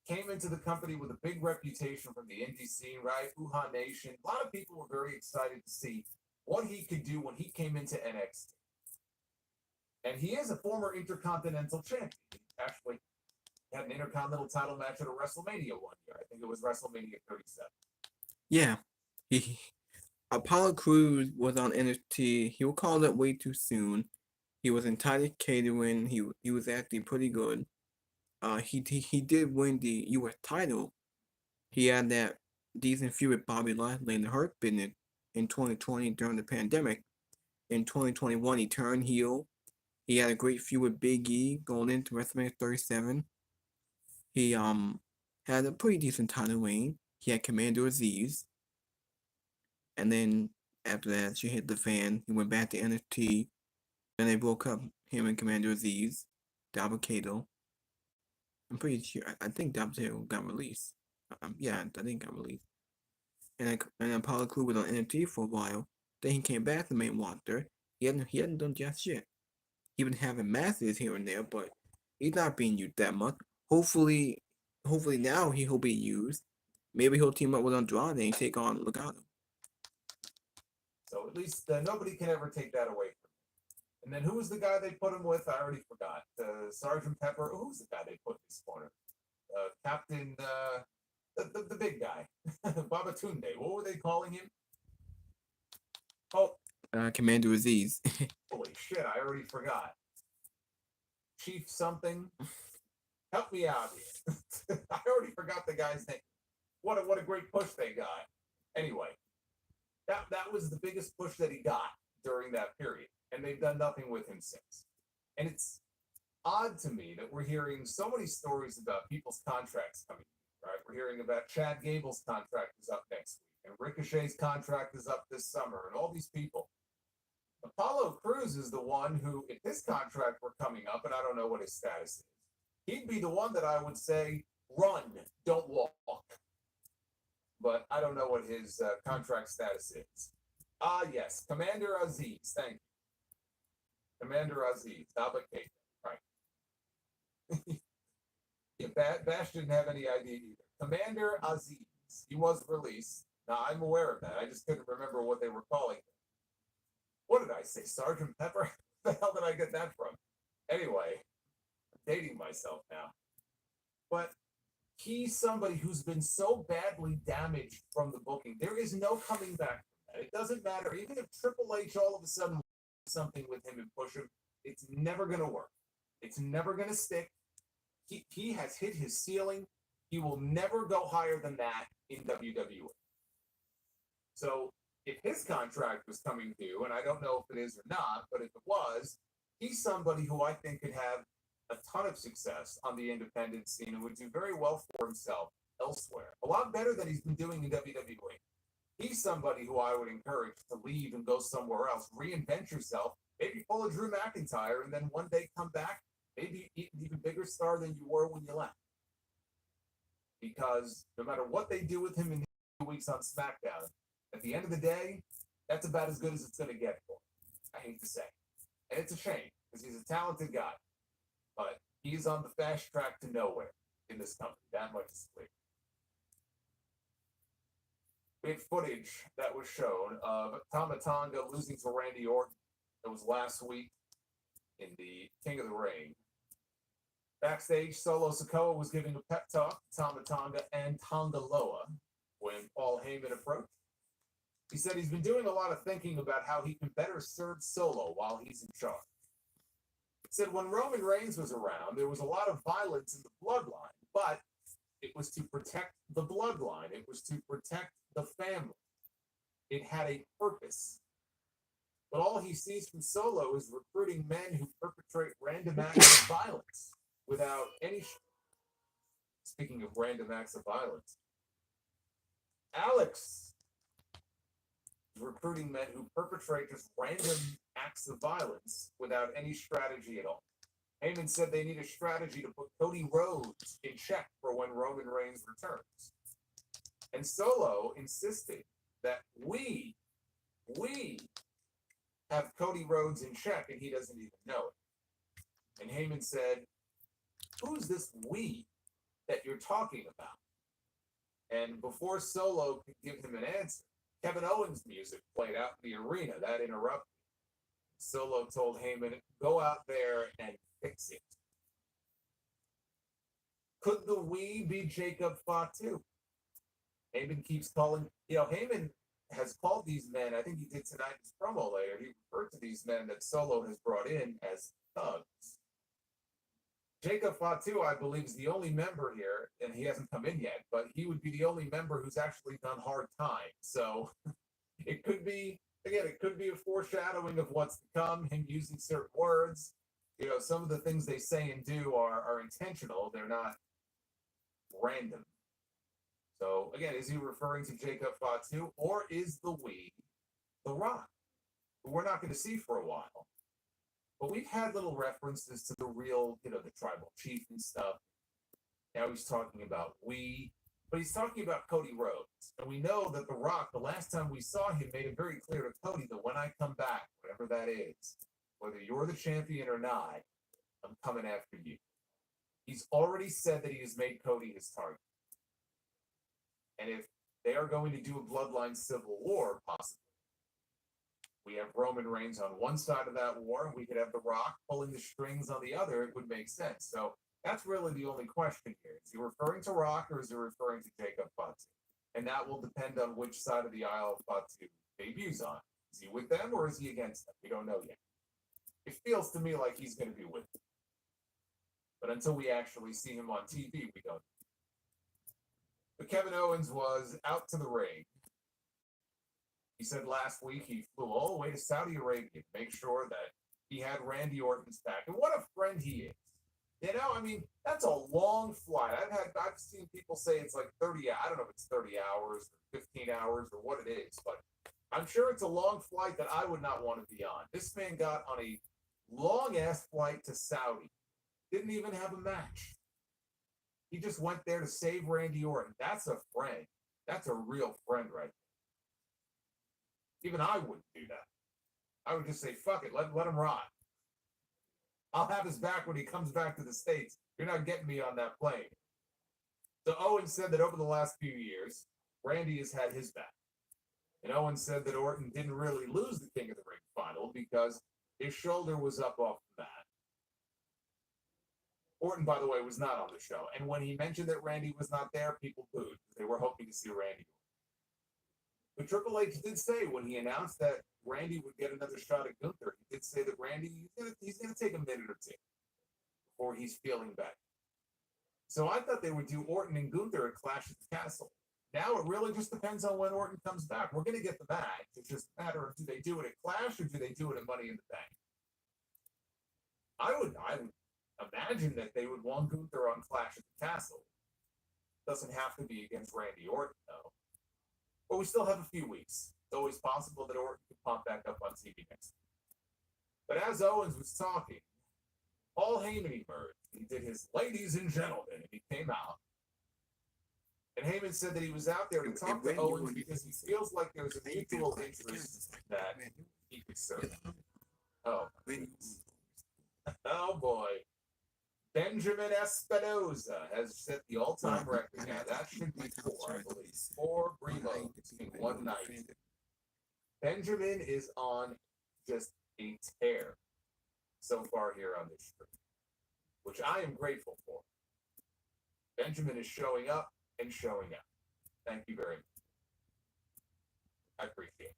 Came into the company with a big reputation from the indie scene, right? Uha Nation. A lot of people were very excited to see what he could do when he came into NXT. And he is a former Intercontinental champion. He actually had an Intercontinental title match at a WrestleMania one year. I think it was WrestleMania 37. Yeah, Apollo Crews was on NXT. He was called up way too soon. He was in Titus Catering. He was actually pretty good. He did win the U.S. title. He had that decent feud with Bobby Lashley in the Hurt Business in 2020 during the pandemic. In 2021, he turned heel. He had a great feud with Big E going into WrestleMania 37. He had a pretty decent title reign. He had Commander Aziz. And then after that, she hit the fan. He went back to NXT. Then they broke up, him and Commander Aziz, Dabba-Kato. I'm pretty sure. I think Dabba-Kato got released. Yeah, I think got released. And Apollo Crews was on NXT for a while. Then he came back to main roster. He hadn't done just shit. He been having matches here and there, but he's not being used that much. Hopefully now he'll be used. Maybe he'll team up with Andrade and take on Legado. So at least nobody can ever take that away from him. And then who was the guy they put him with? I already forgot. Sergeant Pepper. Who was the guy they put in this corner? Captain, the big guy. Babatunde. What were they calling him? Oh. Commander Aziz. Holy shit, I already forgot. Chief something. Help me out here. I already forgot the guy's name. What a great push they got. Anyway, that was the biggest push that he got during that period, and they've done nothing with him since. And it's odd to me that we're hearing so many stories about people's contracts coming, All right, we're hearing about Chad Gable's contract is up next week, and Ricochet's contract is up this summer, and all these people. Apollo Crews is the one who, if his contract were coming up, and I don't know what his status is, he'd be the one that I would say, run, don't walk. But I don't know what his contract status is. Ah, yes, Commander Aziz, thank you. Commander Aziz, Dabakate, right. Yeah, Bash didn't have any idea either. Commander Aziz, he was released. Now, I'm aware of that. I just couldn't remember what they were calling him. What did I say, Sergeant Pepper? Where the hell did I get that from? Anyway, I'm dating myself now. But he's somebody who's been so badly damaged from the booking. There is no coming back from that. It doesn't matter. Even if Triple H all of a sudden something with him and push him, it's never going to work. It's never going to stick. He has hit his ceiling. He will never go higher than that in WWE. So if his contract was coming due, and I don't know if it is or not, but if it was, he's somebody who I think could have a ton of success on the independent scene and would do very well for himself elsewhere. A lot better than he's been doing in WWE. He's somebody who I would encourage to leave and go somewhere else, reinvent yourself, maybe pull a Drew McIntyre, and then one day come back, maybe an even bigger star than you were when you left. Because no matter what they do with him in 2 weeks on SmackDown, at the end of the day, that's about as good as it's going to get for him. I hate to say. And it's a shame, because he's a talented guy. But he's on the fast track to nowhere in this company. That much is clear. Big footage that was shown of Tama Tonga losing to Randy Orton. It was last week in the King of the Ring. Backstage, Solo Sikoa was giving a pep talk to Tama Tonga and Tonga Loa when Paul Heyman approached. He said he's been doing a lot of thinking about how he can better serve Solo while he's in charge. He said when Roman Reigns was around, there was a lot of violence in the bloodline, but it was to protect the bloodline. It was to protect the family. It had a purpose. But all he sees from Solo is recruiting men who perpetrate random acts of violence without any... Speaking of random acts of violence, Alex is recruiting men who perpetrate just random acts of violence without any strategy at all. Heyman said they need a strategy to put Cody Rhodes in check for when Roman Reigns returns. And Solo insisted that we have Cody Rhodes in check, and he doesn't even know it. And Heyman said, who's this we that you're talking about? And before Solo could give him an answer, Kevin Owens' music played out in the arena. That interrupted. Solo told Heyman, go out there and fix it. Could the we be Jacob Fatu? Heyman keeps calling, Heyman has called these men, I think he did tonight in his promo later, he referred to these men that Solo has brought in as thugs. Jacob Fatu, I believe, is the only member here, and he hasn't come in yet, but he would be the only member who's actually done hard time. So it could be, again, it could be a foreshadowing of what's to come, him using certain words. Some of the things they say and do are intentional. They're not random. So, again, is he referring to Jacob Fatu, or is the we The Rock, who we're not going to see for a while? But we've had little references to the real, the tribal chief and stuff. Now he's talking about we, but he's talking about Cody Rhodes. And we know that The Rock, the last time we saw him, made it very clear to Cody that when I come back, whatever that is, whether you're the champion or not, I'm coming after you. He's already said that he has made Cody his target. And if they are going to do a bloodline civil war, possibly, we have Roman Reigns on one side of that war, and we could have The Rock pulling the strings on the other. It would make sense. So that's really the only question here. Is he referring to Rock, or is he referring to Jacob Fatu? And that will depend on which side of the aisle Fatu debuts on. Is he with them, or is he against them? We don't know yet. It feels to me like he's going to be with them. But until we actually see him on TV, we don't. But Kevin Owens was out to the ring. He said last week he flew all the way to Saudi Arabia to make sure that he had Randy Orton's back. And what a friend he is. You know, I mean, that's a long flight. I've seen people say it's like 30. I don't know if it's 30 hours or 15 hours or what it is, but I'm sure it's a long flight that I would not want to be on. This man got on a long ass flight to Saudi. Didn't even have a match. He just went there to save Randy Orton. That's a friend. That's a real friend, right? Even I wouldn't do that. I would just say, fuck it, let him rot. I'll have his back when he comes back to the States. You're not getting me on that plane. So Owen said that over the last few years, Randy has had his back. And Owen said that Orton didn't really lose the King of the Ring final because his shoulder was up off the mat. Orton, by the way, was not on the show. And when he mentioned that Randy was not there, people booed. They were hoping to see Randy. But Triple H did say when he announced that Randy would get another shot at Gunther, he did say that Randy, he's gonna take a minute or two before he's feeling better. So I thought they would do Orton and Gunther at Clash at the Castle. Now it really just depends on when Orton comes back. We're going to get the match. It's just a matter of do they do it at Clash or do they do it at Money in the Bank? I would imagine that they would want Gunther on Clash at the Castle. Doesn't have to be against Randy Orton, though. But we still have a few weeks. It's always possible that Orton could pop back up on TV next week. But as Owens was talking, Paul Heyman emerged. He did his ladies and gentlemen, and he came out. And Heyman said that he was out there to talk to Owens because he feels like there's a mutual interest that he could serve. Oh. Oh boy. Benjamin Espinosa has set the all-time record. Now that should be four, I believe. 4 reloads in one night. Benjamin is on just a tear so far here on this stream, which I am grateful for. Benjamin is showing up and showing out. Thank you very much. I appreciate it.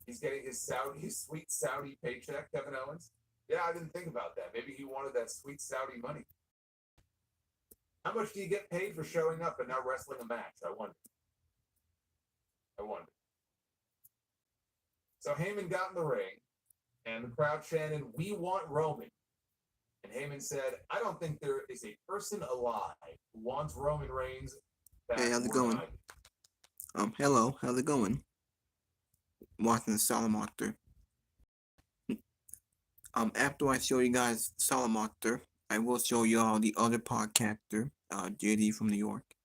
He's getting his sweet Saudi paycheck, Kevin Owens. Yeah, I didn't think about that. Maybe he wanted that sweet Saudi money. How much do you get paid for showing up and not wrestling a match? I wonder. So Heyman got in the ring, and the crowd chanted, "We want Roman." And Heyman said, "I don't think there is a person alive who wants Roman Reigns back." Hey, how's it going? Hello, how's it going? Watching the Salamander. After I show you guys Salamander, I will show y'all the other podcaster, JD from New York.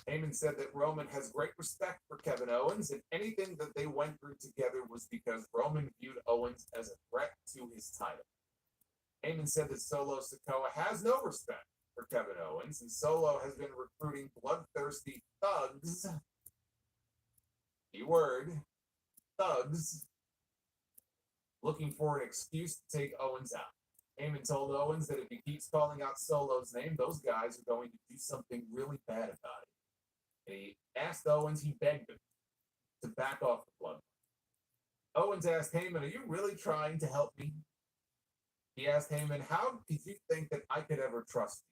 Heyman said that Roman has great respect for Kevin Owens, and anything that they went through together was because Roman viewed Owens as a threat to his title. Heyman said that Solo Sikoa has no respect for Kevin Owens, and Solo has been recruiting bloodthirsty thugs. Keyword, thugs, looking for an excuse to take Owens out. Heyman told Owens that if he keeps calling out Solo's name, those guys are going to do something really bad about it. And he asked Owens, he begged him to back off the blood. Owens asked Heyman, "Are you really trying to help me?" He asked Heyman, "How did you think that I could ever trust you?"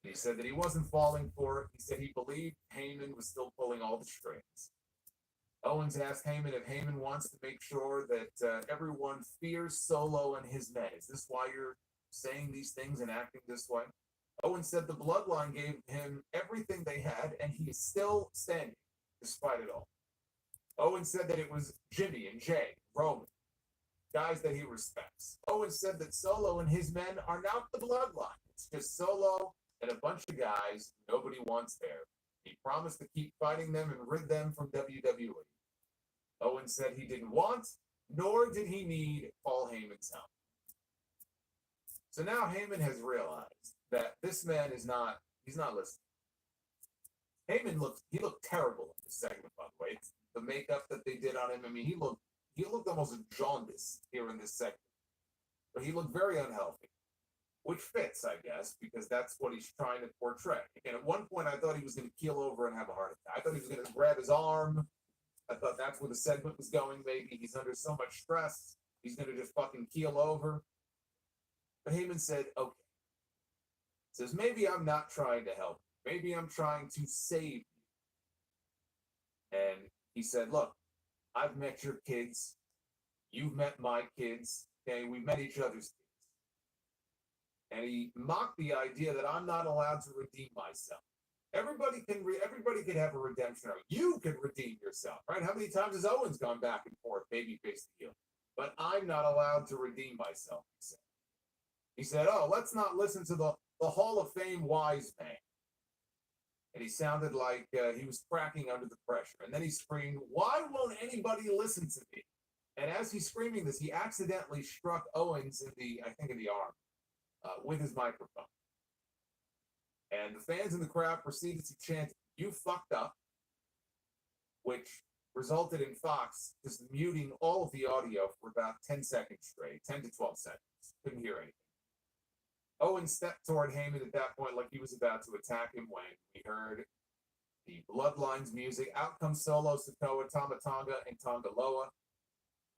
And he said that he wasn't falling for it. He said he believed Heyman was still pulling all the strings. Owens asked Heyman if Heyman wants to make sure that everyone fears Solo and his men. Is this why you're saying these things and acting this way? Owens said the bloodline gave him everything they had, and he is still standing despite it all. Owens said that it was Jimmy and Jay, Roman, guys that he respects. Owens said that Solo and his men are not the bloodline. It's just Solo and a bunch of guys nobody wants there. He promised to keep fighting them and rid them from WWE. Owens said he didn't want, nor did he need Paul Heyman's help. So now Heyman has realized that this man he's not listening. Heyman looked terrible in this segment, by the way. It's the makeup that they did on him. I mean, he looked almost jaundiced here in this segment. But he looked very unhealthy, which fits, I guess, because that's what he's trying to portray. And at one point, I thought he was going to keel over and have a heart attack. I thought he was going to grab his arm. I thought that's where the segment was going, maybe. He's under so much stress, he's going to just fucking keel over. But Heyman said, okay. Says, maybe I'm not trying to help. Maybe I'm trying to save you. And he said, look, I've met your kids. You've met my kids. Okay, we've met each other's kids. and he mocked the idea that I'm not allowed to redeem myself. Everybody can have a redemption arc. You can redeem yourself, right? How many times has Owens gone back and forth, babyface to heel? But I'm not allowed to redeem myself, he said. He said, oh, let's not listen to the Hall of Fame wise man. And he sounded like he was cracking under the pressure. And then he screamed, why won't anybody listen to me? And as he's screaming this, he accidentally struck Owens in the arm with his microphone. And the fans in the crowd proceeded to chant, you fucked up, which resulted in Fox just muting all of the audio for about 10 seconds straight, 10 to 12 seconds. Couldn't hear anything. Owens stepped toward Heyman at that point like he was about to attack him when we heard the Bloodlines music. Out comes Solo, Sikoa, Tama Tonga, and Tonga Loa.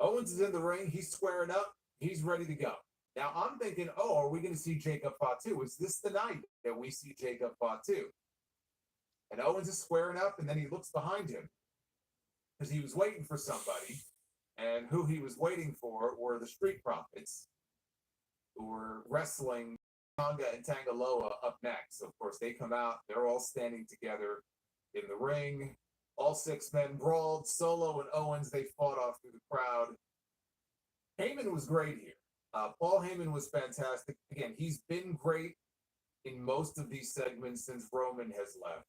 Owens is in the ring. He's squaring up. He's ready to go. Now, I'm thinking, oh, are we going to see Jacob Fatu? Is this the night that we see Jacob Fatu? And Owens is squaring up, and then he looks behind him because he was waiting for somebody, and who he was waiting for were the Street Profits, who were wrestling Tonga and Tangaloa up next. So, of course, they come out. They're all standing together in the ring. All six men brawled. Solo and Owens, they fought off through the crowd. Heyman was great here. Paul Heyman was fantastic. Again, he's been great in most of these segments since Roman has left.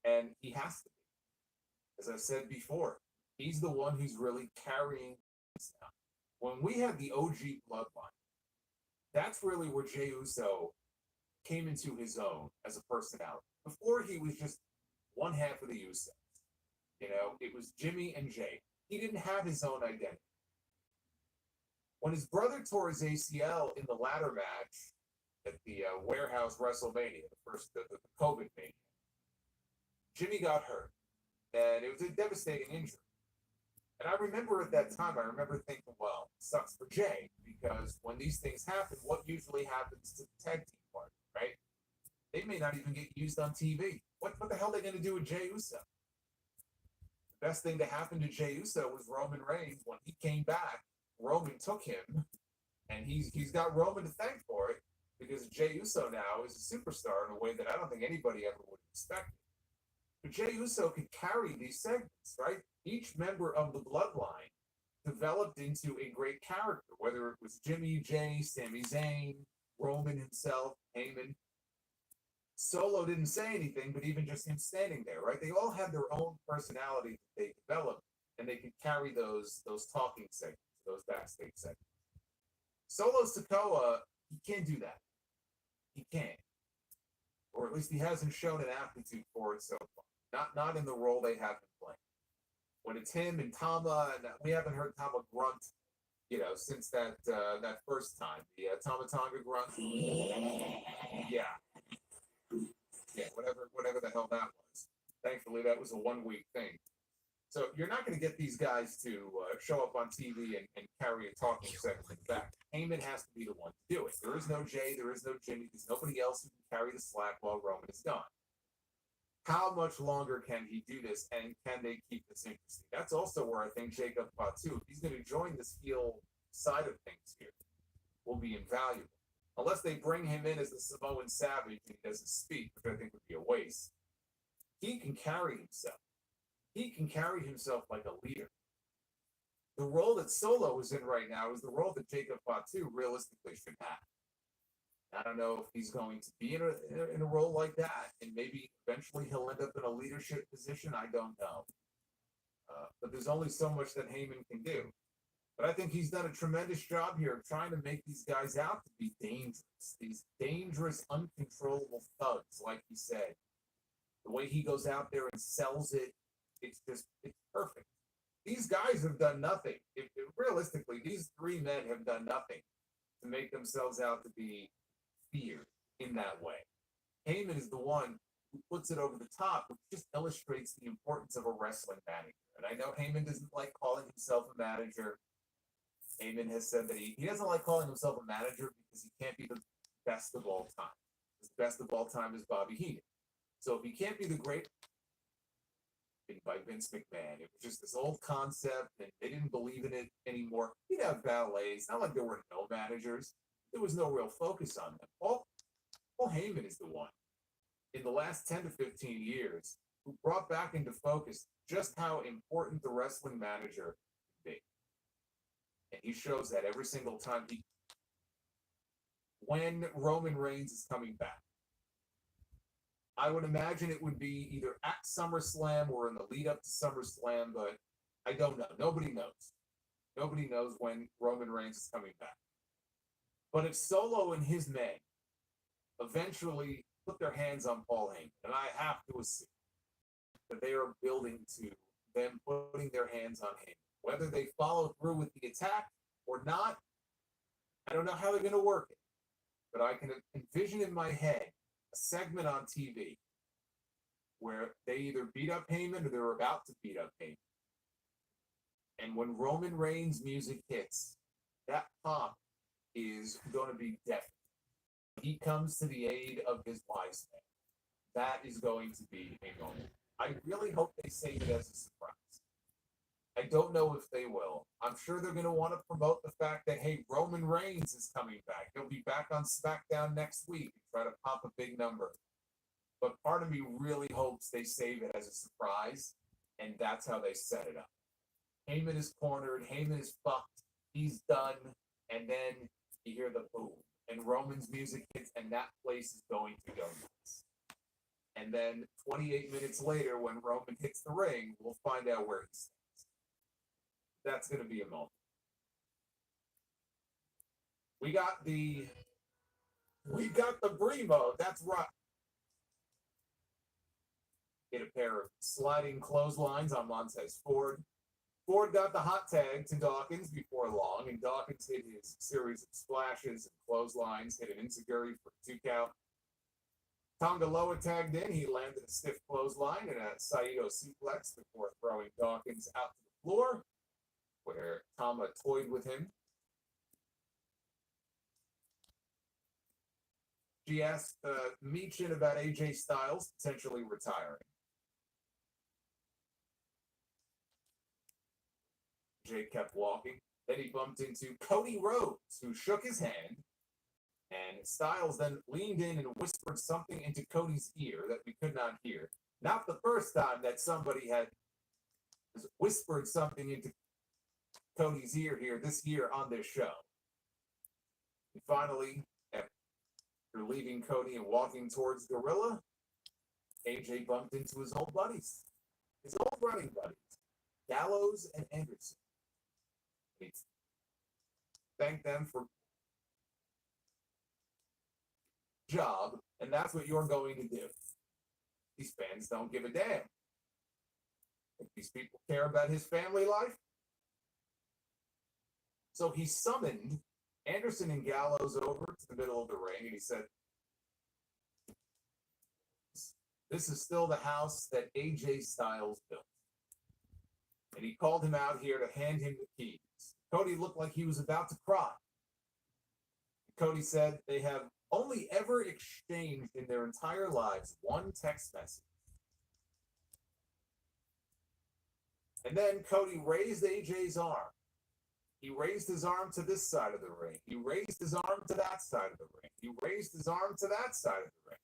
And he has to be. As I said before, he's the one who's really carrying this now. When we had the OG bloodline, that's really where Jey Uso came into his own as a personality. Before, he was just one half of the Usos. You know, it was Jimmy and Jay. He didn't have his own identity. When his brother tore his ACL in the ladder match at the Warehouse WrestleMania, the COVID Mania, Jimmy got hurt, and it was a devastating injury. And I remember at that time, thinking, well, it sucks for Jay, because when these things happen, what usually happens to the tag team partner, right? They may not even get used on TV. What the hell are they going to do with Jey Uso? The best thing to happen to Jey Uso was Roman Reigns. When he came back, Roman took him, and he's got Roman to thank for it, because Jey Uso now is a superstar in a way that I don't think anybody ever would expect. But Jey Uso could carry these segments, right? Each member of the bloodline developed into a great character, whether it was Jimmy, Jay, Sami Zayn, Roman himself, Heyman. Solo didn't say anything, but even just him standing there, right? They all had their own personality that they developed, and they could carry those talking segments, those backstage segments. Solo Sikoa, he can't do that. He can't. Or at least he hasn't shown an aptitude for it so far. Not in the role they have him playing. When it's him and Tama, and we haven't heard Tama grunt, since that first time, the Tama Tonga grunt. Yeah, whatever the hell that was. Thankfully, that was a 1 week thing. So you're not going to get these guys to show up on TV and carry a talking segment back. Heyman has to be the one to do it. There is no Jay, there is no Jimmy, there's nobody else who can carry the slack while Roman is gone. How much longer can he do this, and can they keep this interesting? That's also where I think Jacob Fatu, if he's going to join this heel side of things here, will be invaluable. Unless they bring him in as the Samoan Savage and he doesn't speak, which I think would be a waste. He can carry himself. He can carry himself like a leader. The role that Solo is in right now is the role that Jacob Fatu realistically should have. I don't know if he's going to be in a role like that, and maybe eventually he'll end up in a leadership position. I don't know. But there's only so much that Heyman can do. But I think he's done a tremendous job here of trying to make these guys out to be dangerous. These dangerous, uncontrollable thugs, like he said. The way he goes out there and sells it, it's perfect. These guys have done nothing. Realistically, these three men have done nothing to make themselves out to be feared in that way. Heyman is the one who puts it over the top, which just illustrates the importance of a wrestling manager. And I know Heyman doesn't like calling himself a manager. Heyman has said that he doesn't like calling himself a manager because he can't be the best of all time. The best of all time is Bobby Heenan. So if he can't be the great by Vince McMahon, it was just this old concept, and they didn't believe in it anymore. He'd have valets. Not like there were no managers. there was no real focus on them. Paul Heyman is the one in the last 10 to 15 years who brought back into focus just how important the wrestling manager can be. And he shows that every single time when Roman Reigns is coming back. I would imagine it would be either at SummerSlam or in the lead up to SummerSlam, but I don't know. Nobody knows. Nobody knows when Roman Reigns is coming back. But if Solo and his men eventually put their hands on Paul Heyman, and I have to assume that they are building to them putting their hands on Heyman. Whether they follow through with the attack or not, I don't know how they're going to work it. But I can envision in my head a segment on TV where they either beat up Heyman or they're about to beat up Heyman. And when Roman Reigns' music hits, that pop is going to be deafening. He comes to the aid of his wise man. That is going to be a moment. I really hope they save it as a surprise. I don't know if they will. I'm sure they're going to want to promote the fact that, hey, Roman Reigns is coming back. He'll be back on SmackDown next week and try to pop a big number. But part of me really hopes they save it as a surprise, and that's how they set it up. Heyman is cornered. Heyman is fucked. He's done. And then you hear the boom. And Roman's music hits, and that place is going to go nuts. And then 28 minutes later, when Roman hits the ring, we'll find out where he stands. That's going to be a moment. We got the Bremo. That's right. Hit a pair of sliding clotheslines on Montez Ford. Ford got the hot tag to Dawkins before long, and Dawkins hit his series of splashes and clotheslines, hit an enziguri for a 2 count. Tonga Loa tagged in. He landed a stiff clothesline and a Saito suplex before throwing Dawkins out to the floor, where Tama toyed with him. She asked Michin about AJ Styles potentially retiring. Jay kept walking. Then he bumped into Cody Rhodes, who shook his hand. And Styles then leaned in and whispered something into Cody's ear that we could not hear. Not the first time that somebody had whispered something into Cody's ear here this year on this show. And finally, after leaving Cody and walking towards Gorilla, AJ bumped into his old buddies, his old running buddies, Gallows and Anderson. He thanked them for the job, and that's what you're going to do. These fans don't give a damn. If these people care about his family life. So he summoned Anderson and Gallows over to the middle of the ring, and he said, this is still the house that AJ Styles built. And he called him out here to hand him the keys. Cody looked like he was about to cry. Cody said they have only ever exchanged in their entire lives one text message. And then Cody raised AJ's arm. He raised his arm to this side of the ring. He raised his arm to that side of the ring. He raised his arm to that side of the ring.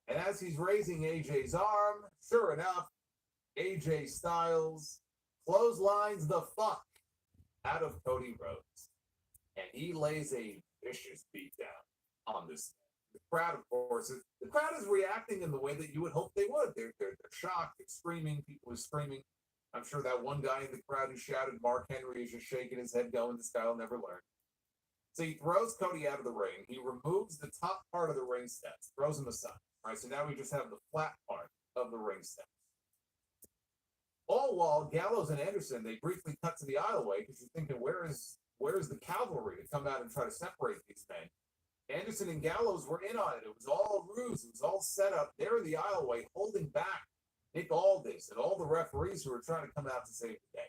And as he's raising AJ's arm, sure enough, AJ Styles clotheslines the fuck out of Cody Rhodes. And he lays a vicious beatdown on this. The crowd, of course, the crowd is reacting in the way that you would hope they would. They're shocked, they're screaming, people are screaming. I'm sure that one guy in the crowd who shouted Mark Henry is just shaking his head going, this guy will never learn. So he throws Cody out of the ring. He removes the top part of the ring steps, throws him aside. All right, so now we just have the flat part of the ring steps. All while Gallows and Anderson, they briefly cut to the aisleway because you're thinking, where is the cavalry to come out and try to separate these men? Anderson and Gallows were in on it. It was all a ruse. It was all set up. They're in the aisleway holding back Nick Aldis and all the referees who were trying to come out to save the day.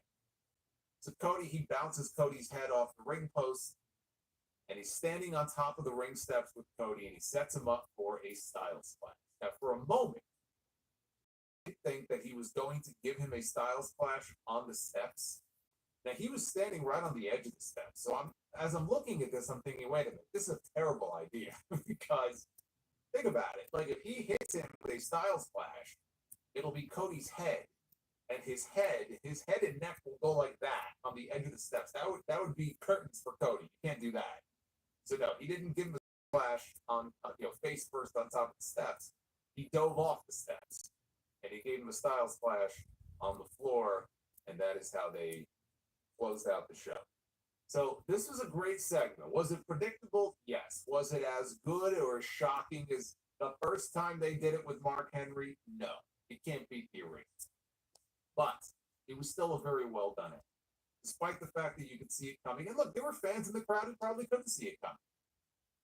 So Cody, he bounces Cody's head off the ring post, and he's standing on top of the ring steps with Cody, and he sets him up for a Styles splash. Now, for a moment, I think that he was going to give him a Styles splash on the steps, Now he was standing right on the edge of the steps. So as I'm looking at this, I'm thinking, wait a minute, this is a terrible idea because think about it. Like if he hits him with a style splash, it'll be Cody's head, and his head and neck will go like that on the edge of the steps. That would be curtains for Cody. You can't do that. So no, he didn't give him the splash on face first on top of the steps. He dove off the steps, and he gave him a style splash on the floor, and that is how they closed out the show. So this was a great segment. Was it predictable? Yes. Was it as good or as shocking as the first time they did it with Mark Henry? No. You can't beat the arena. But it was still a very well done it. Despite the fact that you could see it coming. And look, there were fans in the crowd who probably couldn't see it coming.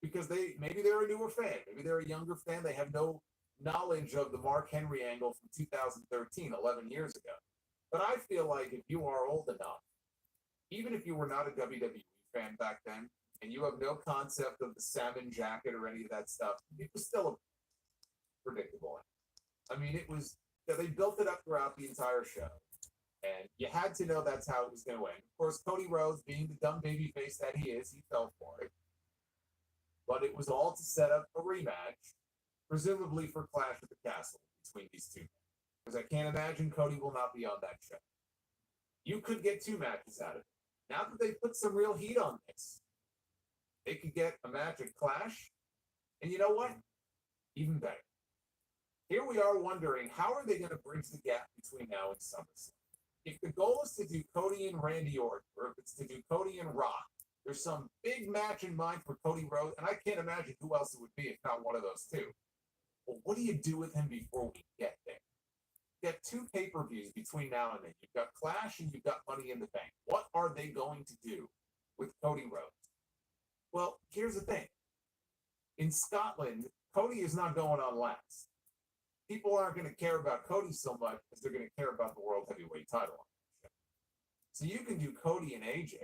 Because maybe they're a newer fan. Maybe they're a younger fan. They have no knowledge of the Mark Henry angle from 2013, 11 years ago. But I feel like if you are old enough, even if you were not a WWE fan back then, and you have no concept of the salmon jacket or any of that stuff, it was still a predictable. I mean, it was, they built it up throughout the entire show. And you had to know that's how it was going to end. Of course, Cody Rhodes, being the dumb baby face that he is, he fell for it. But it was all to set up a rematch, presumably for Clash at the Castle between these two. Because I can't imagine Cody will not be on that show. You could get 2 matches out of it. Now that they put some real heat on this, they could get a match at Clash. And you know what? Even better. Here we are wondering, how are they going to bridge the gap between now and SummerSlam? If the goal is to do Cody and Randy Orton, or if it's to do Cody and Rock, there's some big match in mind for Cody Rhodes, and I can't imagine who else it would be if not one of those two. Well, what do you do with him before we get there? You got 2 pay-per-views between now and then. You've got Clash and you've got Money in the Bank. What are they going to do with Cody Rhodes? Well, here's the thing. In Scotland, Cody is not going on last. People aren't going to care about Cody so much as they're going to care about the World Heavyweight title. So you can do Cody and AJ.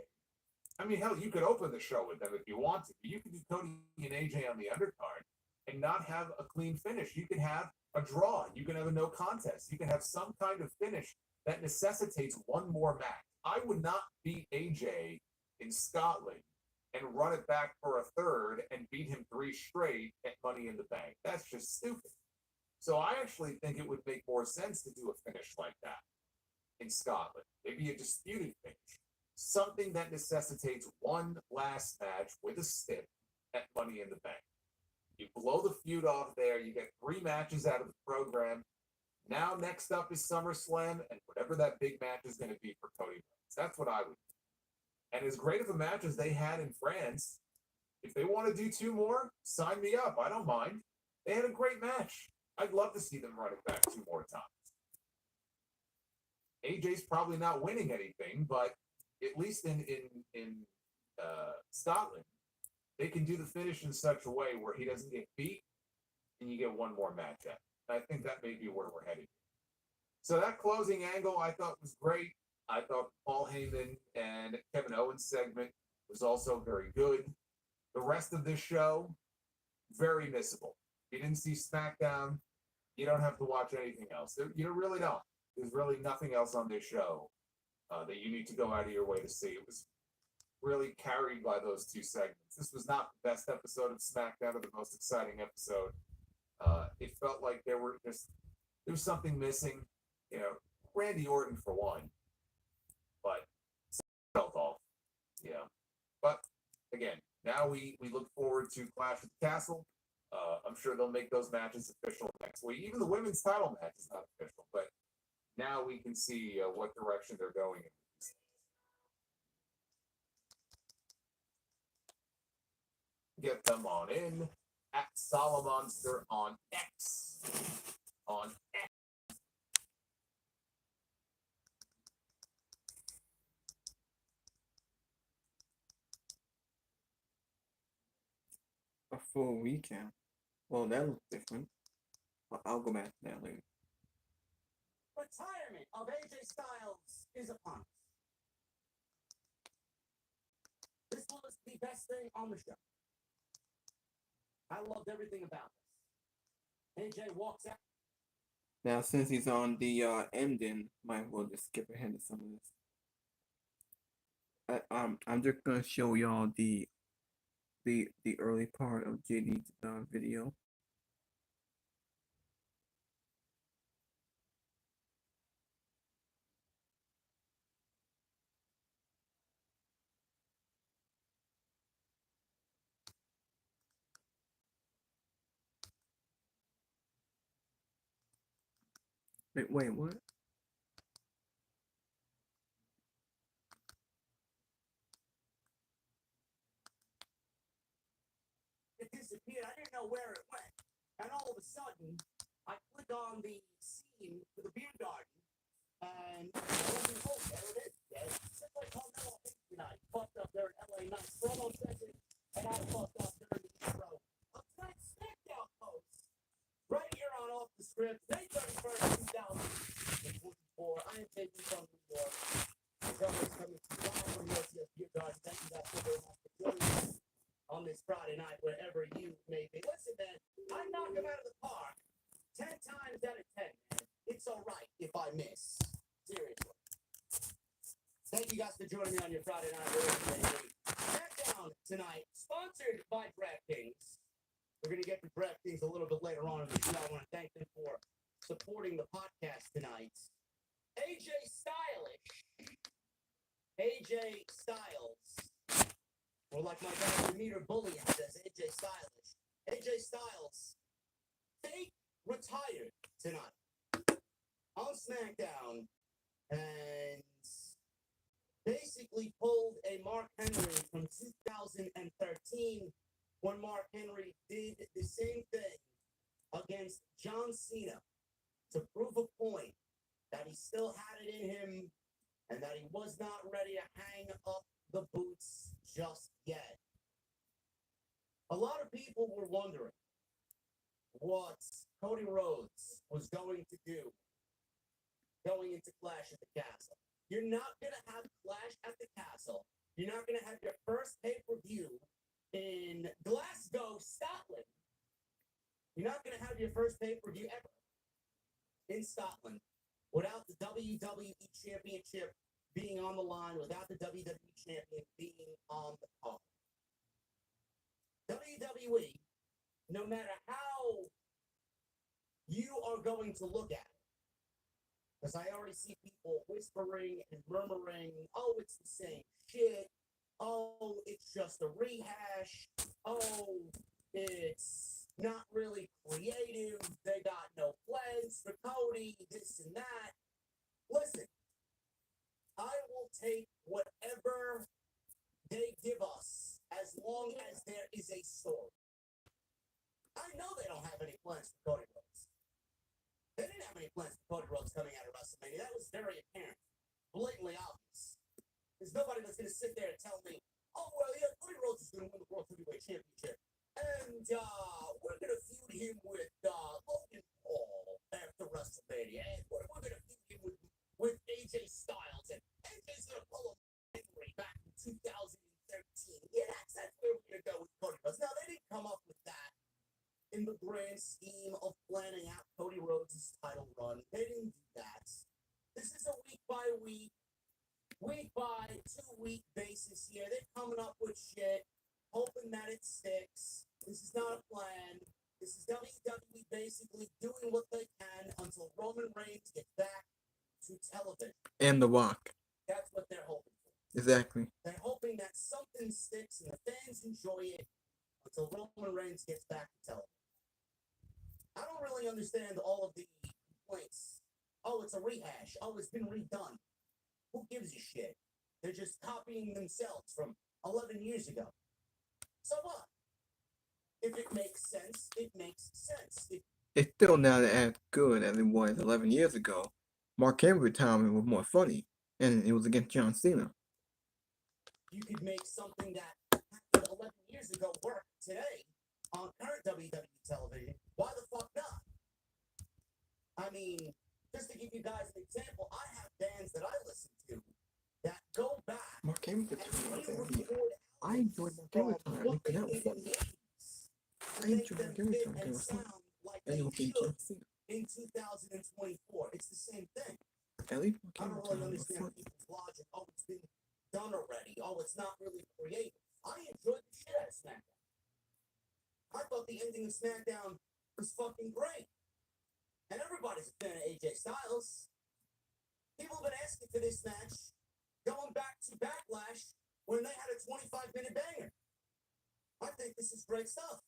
I mean, hell, you could open the show with them if you want to. You could do Cody and AJ on the undercard and not have a clean finish. You can have a draw. You can have a no contest. You can have some kind of finish that necessitates one more match. I would not beat AJ in Scotland and run it back for a third and beat him 3 straight at Money in the Bank. That's just stupid. So I actually think it would make more sense to do a finish like that in Scotland. Maybe a disputed finish. Something that necessitates one last match with a stick at Money in the Bank. You blow the feud off there. You get 3 matches out of the program. Now next up is SummerSlam and whatever that big match is going to be for Cody Rhodes. That's what I would do. And as great of a match as they had in France, if they want to do 2 more, sign me up. I don't mind. They had a great match. I'd love to see them run it back 2 more times. AJ's probably not winning anything, but at least in Scotland, they can do the finish in such a way where he doesn't get beat and you get 1 more match out. I think that may be where we're headed. So that closing angle I thought was great. I thought Paul Heyman and Kevin Owens segment was also very good. The rest of this show, very missable. If you didn't see SmackDown, you don't have to watch anything else. You really don't. There's really nothing else on this show that you need to go out of your way to see. It was really carried by those 2 segments. This was not the best episode of SmackDown or the most exciting episode. It felt like there was something missing. You know, Randy Orton for one, but felt off. Yeah, but again, now we look forward to Clash at the Castle. I'm sure they'll make those matches official next week. Even the women's title match is not official, but now we can see what direction they're going in. Get them on in at Solomonster on X. On X. A full weekend. Well, that looks different. But I'll go back to that later. Retirement of AJ Styles is upon us. This was the best thing on the show. I loved everything about this. AJ walks out. Now, since he's on the ending, might as well just skip ahead to some of this. I'm just gonna show y'all the early part of JD's video. Wait, what? It disappeared. I didn't know where it went. And all of a sudden, I click on the scene for the beer garden, and oh, there it is. It's just like on LA tonight. Fucked up there in LA Nights. Promo session, and I fucked up during the intro. Up tonight's Smackdown post. Right here on Off the Script, May 31st, 2024. I am taking from New York. The government's coming to live from the LCS Beer Garden. Thank you guys so very much for joining us on this Friday night, wherever you may be. Listen, man, I knock them out of the park 10 times out of 10, man. It's all right if I miss. Seriously. Thank you guys for joining me on your Friday night. Smackdown tonight, sponsored by DraftKings. We're going to get to DraftKings a little bit later on in the show. I want to thank them for supporting the podcast tonight. AJ Styles. Or like my guy Demeter Bullion says, AJ Stylish. AJ Styles, fake retired tonight on SmackDown and basically pulled a Mark Henry from 2013 when Mark Henry did the same thing against John Cena to prove a point that he still had it in him and that he was not ready to hang up the boots just yet. A lot of people were wondering what Cody Rhodes was going to do going into Clash at the Castle. You're not going to have Clash at the Castle. You're not going to have your first pay-per-view in Glasgow, Scotland. You're not going to have your first pay-per-view ever in Scotland without the WWE Championship being on the line, without the WWE Champion being on the card. WWE, no matter how you are going to look at it, because I already see people whispering and murmuring, oh, it's the same shit. Oh, it's just a rehash. Oh, it's not really creative. They got no plans for Cody, this and that. Listen, I will take whatever they give us as long as there is a story. I know they don't have any plans for Cody Rhodes. They didn't have any plans for Cody Rhodes coming out of WrestleMania. That was very apparent, blatantly obvious. There's nobody that's going to sit there and tell me, oh, well, yeah, Cody Rhodes is going to win the World Heavyweight Championship. And we're going to feud him with Logan Paul after WrestleMania. And we're going to feud him with AJ Styles. And AJ's going to pull a Henry back in 2013. Yeah, that's where we're going to go with Cody Rhodes. Now, they didn't come up with that in the grand scheme of planning out Cody Rhodes' title run. They didn't do that. This is a week-by-week, week-by-2-week basis here. They're coming up with shit, hoping that it sticks. This is not a plan. This is WWE basically doing what they can until Roman Reigns gets back to television. And The Rock. That's what they're hoping for. Exactly. They're hoping that something sticks and the fans enjoy it until Roman Reigns gets back to television. I don't really understand all of the complaints. Oh, it's a rehash. Oh, it's been redone. Who gives a shit? They're just copying themselves from 11 years ago. So what? If it makes sense, it makes sense. It's still not as good as it was 11 years ago. Mark Henry retirement was more funny, and it was against John Cena. You could make something that happened 11 years ago work today on current WWE television. Why the fuck not? I mean, just to give you guys an example, I have bands that I listen to that go back Mark Henry and retirement. re-record I enjoyed Mark Henry retirement because that was in funny. the 80s I to make enjoyed them Mark Henry fit retirement because it and was funny. sound like And they it was against John should Cena. in 2024. It's the same thing. At least Mark I Henry don't really retirement was understand funny. people's logic. Oh, it's been done already. Oh, it's not really creative. I enjoyed the shit out of SmackDown. I thought the ending of SmackDown was fucking great. And everybody's a fan of AJ Styles. People have been asking for this match going back to Backlash when they had a 25-minute banger. I think this is great stuff.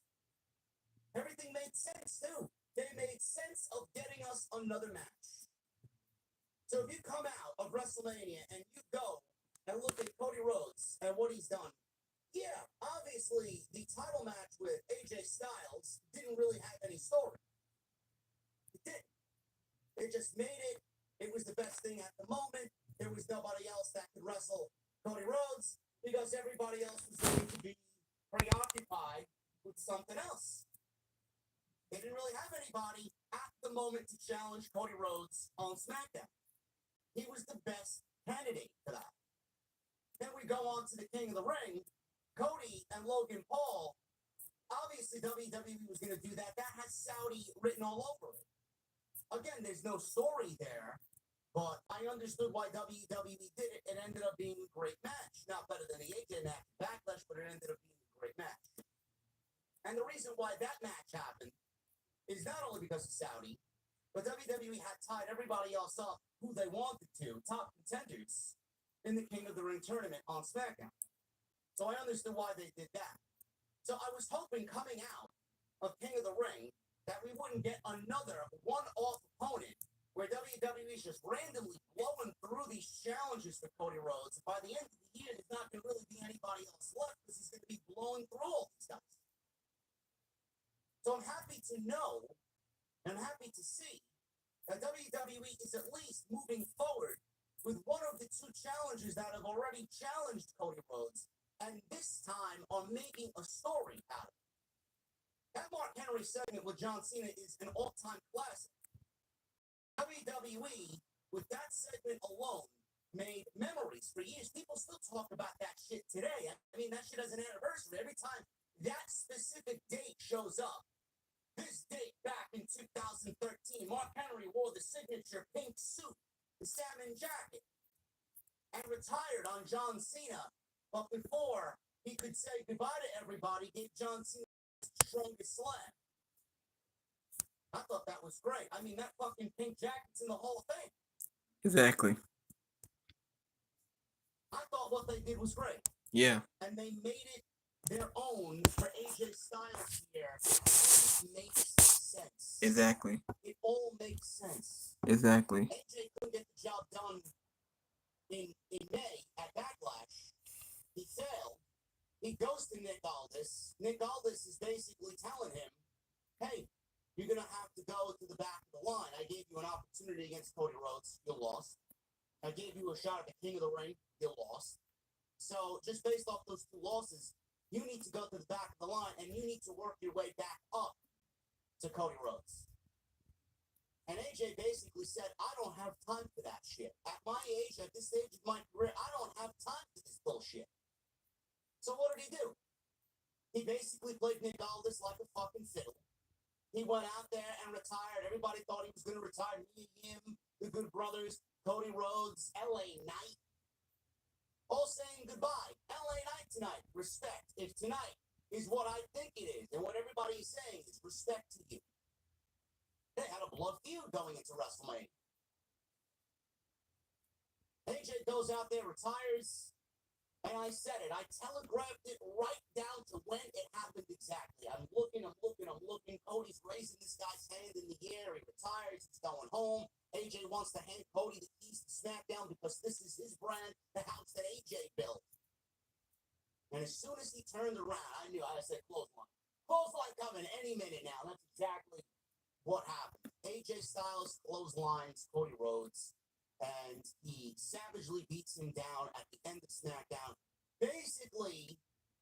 Everything made sense, too. They made sense of getting us another match. So if you come out of WrestleMania and you go and look at Cody Rhodes and what he's done, yeah, obviously the title match with AJ Styles didn't really have any story. It didn't. It just made it. It was the best thing at the moment. There was nobody else that could wrestle Cody Rhodes because everybody else was going to be preoccupied with something else. They didn't really have anybody at the moment to challenge Cody Rhodes on SmackDown. He was the best candidate for that. Then we go on to the King of the Ring, Cody and Logan Paul. Obviously, WWE was going to do that. That has Saudi written all over it. Again, there's no story there, but I understood why WWE did it. It ended up being a great match. Not better than the AJ match, Backlash, but it ended up being a great match. And the reason why that match happened is not only because of Saudi, but WWE had tied everybody else up who they wanted to, top contenders, in the King of the Ring tournament on SmackDown. So I understood why they did that. So I was hoping coming out of King of the Ring that we wouldn't get another one-off opponent where WWE is just randomly blowing through these challenges for Cody Rhodes. By the end of the year, there's not going to really be anybody else left because he's going to be blowing through all these guys. So I'm happy to know and I'm happy to see that WWE is at least moving forward with one of the two challengers that have already challenged Cody Rhodes, and this time are making a story out of it. That Mark Henry segment with John Cena is an all-time classic. WWE, with that segment alone, made memories for years. People still talk about that shit today. I mean, that shit has an anniversary. Every time that specific date shows up, this date back in 2013, Mark Henry wore the signature pink suit, the salmon jacket, and retired on John Cena. But before he could say goodbye to everybody, gave John Cena his strongest slam. I thought that was great. I mean, that fucking pink jacket's in the Hall of Fame. Exactly. I thought what they did was great. Yeah. And they made it their own for AJ Styles here. It makes sense. Exactly. It all makes sense. Exactly. AJ couldn't get the job done in May at Backlash. He failed. He goes to Nick Aldis. Nick Aldis is basically telling him, hey, you're going to have to go to the back of the line. I gave you an opportunity against Cody Rhodes. You lost. I gave you a shot at the King of the Ring. You lost. So just based off those two losses, you need to go to the back of the line and you need to work your way back up to Cody Rhodes. And AJ basically said, I don't have time for that shit. At my age, at this stage of my career, I don't have time for this bullshit. So what did he do? He basically played Nick Aldis like a fucking fiddle. He went out there and retired. Everybody thought he was going to retire. Me, him, the Good Brothers, Cody Rhodes, LA Knight. All saying goodbye. LA Knight tonight. Respect. If tonight is what I think it is, and what everybody is saying is respect to you. They had a blood feud going into WrestleMania. AJ goes out there, retires, and I said it. I telegraphed it right down to when it happened exactly. I'm looking. Cody's raising this guy's hand in the air. He retires. He's going home. AJ wants to hand Cody the keys to SmackDown because this is his brand, the house that AJ built. And as soon as he turned around, I knew. I said, clothesline. Clothesline coming any minute now. That's exactly what happened. AJ Styles clotheslines Cody Rhodes, and he savagely beats him down at the end of SmackDown. Basically,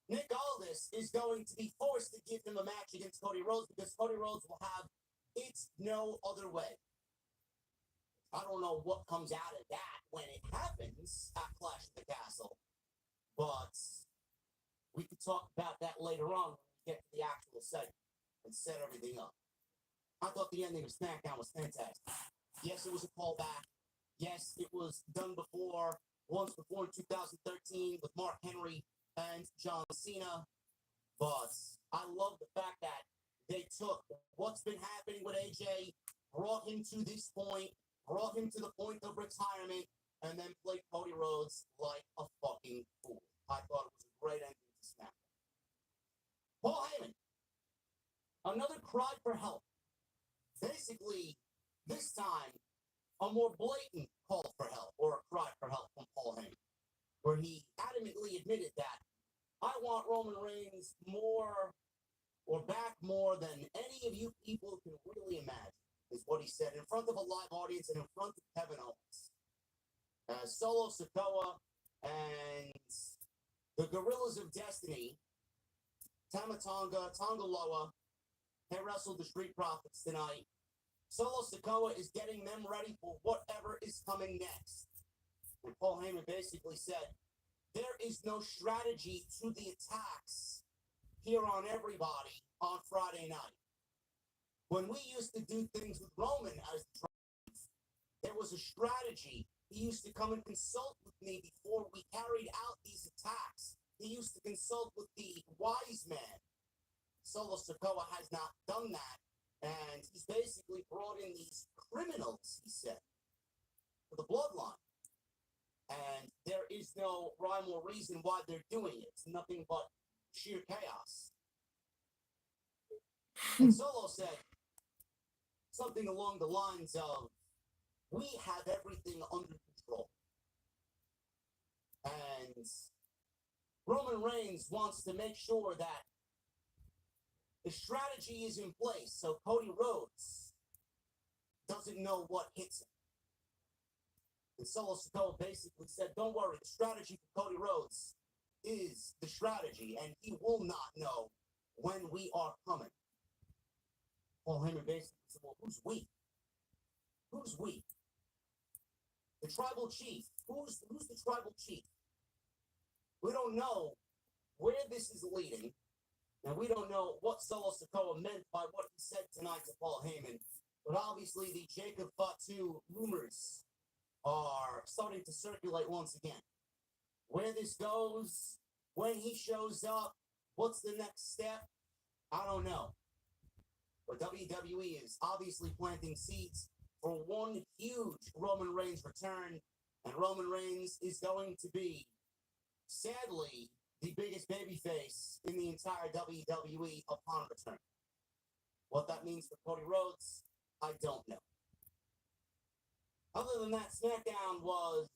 Nick Aldis is going to be forced to give him a match against Cody Rhodes because Cody Rhodes will have It's No Other Way. I don't know what comes out of that when it happens at Clash of the Castle, but we can talk about that later on when we get to the actual segment and set everything up. I thought the ending of SmackDown was fantastic. Yes, it was a callback. Yes, it was done before once before in 2013 with Mark Henry and John Cena. But I love the fact that they took what's been happening with AJ, brought him to this point, brought him to the point of retirement, and then played Cody Rhodes like a fucking fool. I thought it was a great ending to SmackDown. Paul Heyman, another cry for help. Basically, this time, a more blatant call for help, or a cry for help from Paul Heyman, where he adamantly admitted that I want Roman Reigns more or back more than any of you people can really imagine, is what he said in front of a live audience and in front of Kevin Owens. Solo Sikoa and the Gorillas of Destiny, Tama Tonga, Tonga Loa, they wrestled the Street Profits tonight. Solo Sikoa is getting them ready for whatever is coming next. And Paul Heyman basically said, there is no strategy to the attacks here on everybody on Friday night. When we used to do things with Roman as the Triumph, there was a strategy. He used to come and consult with me before we carried out these attacks. He used to consult with the wise man. Solo Sikoa has not done that, and he's basically brought in these criminals, he said, for the bloodline. And there is no rhyme or reason why they're doing it. It's nothing but sheer chaos. And Solo said something along the lines of, we have everything under control. And Roman Reigns wants to make sure that the strategy is in place so Cody Rhodes doesn't know what hits him. And Solo Sikoa basically said, don't worry, the strategy for Cody Rhodes is the strategy, and he will not know when we are coming. Paul Heyman basically said, well, who's we? Who's we? The tribal chief. Who's the tribal chief? We don't know where this is leading, and we don't know what Solo Sikoa meant by what he said tonight to Paul Heyman. But obviously, the Jacob Fatu rumors are starting to circulate once again. Where this goes, when he shows up, what's the next step? I don't know. But WWE is obviously planting seeds for one huge Roman Reigns return, and Roman Reigns is going to be, sadly, the biggest babyface in the entire WWE upon return. What that means for Cody Rhodes, I don't know. Other than that, SmackDown was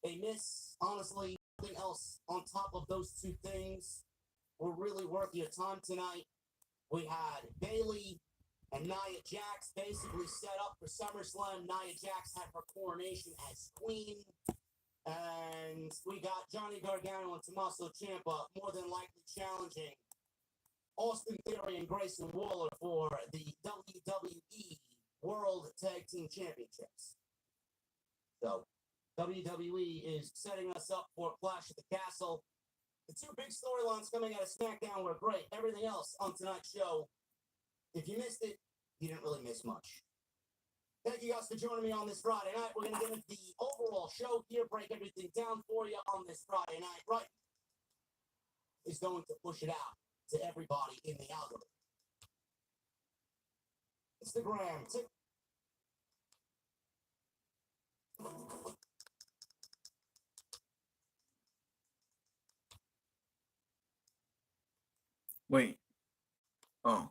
a miss. Honestly, nothing else on top of those two things were really worth your time tonight. We had Bayley and Nia Jax basically set up for SummerSlam. Nia Jax had her coronation as queen. And we got Johnny Gargano and Tommaso Ciampa more than likely challenging Austin Theory and Grayson Waller for the WWE World Tag Team Championships. So, WWE is setting us up for Clash at the Castle. The two big storylines coming out of SmackDown were great. Everything else on tonight's show, if you missed it, you didn't really miss much. Thank you guys for joining me on this Friday night. We're going to get into the overall show here, break everything down for you on this Friday night. Right is going to push it out to everybody in the algorithm. Instagram, Wait. Oh.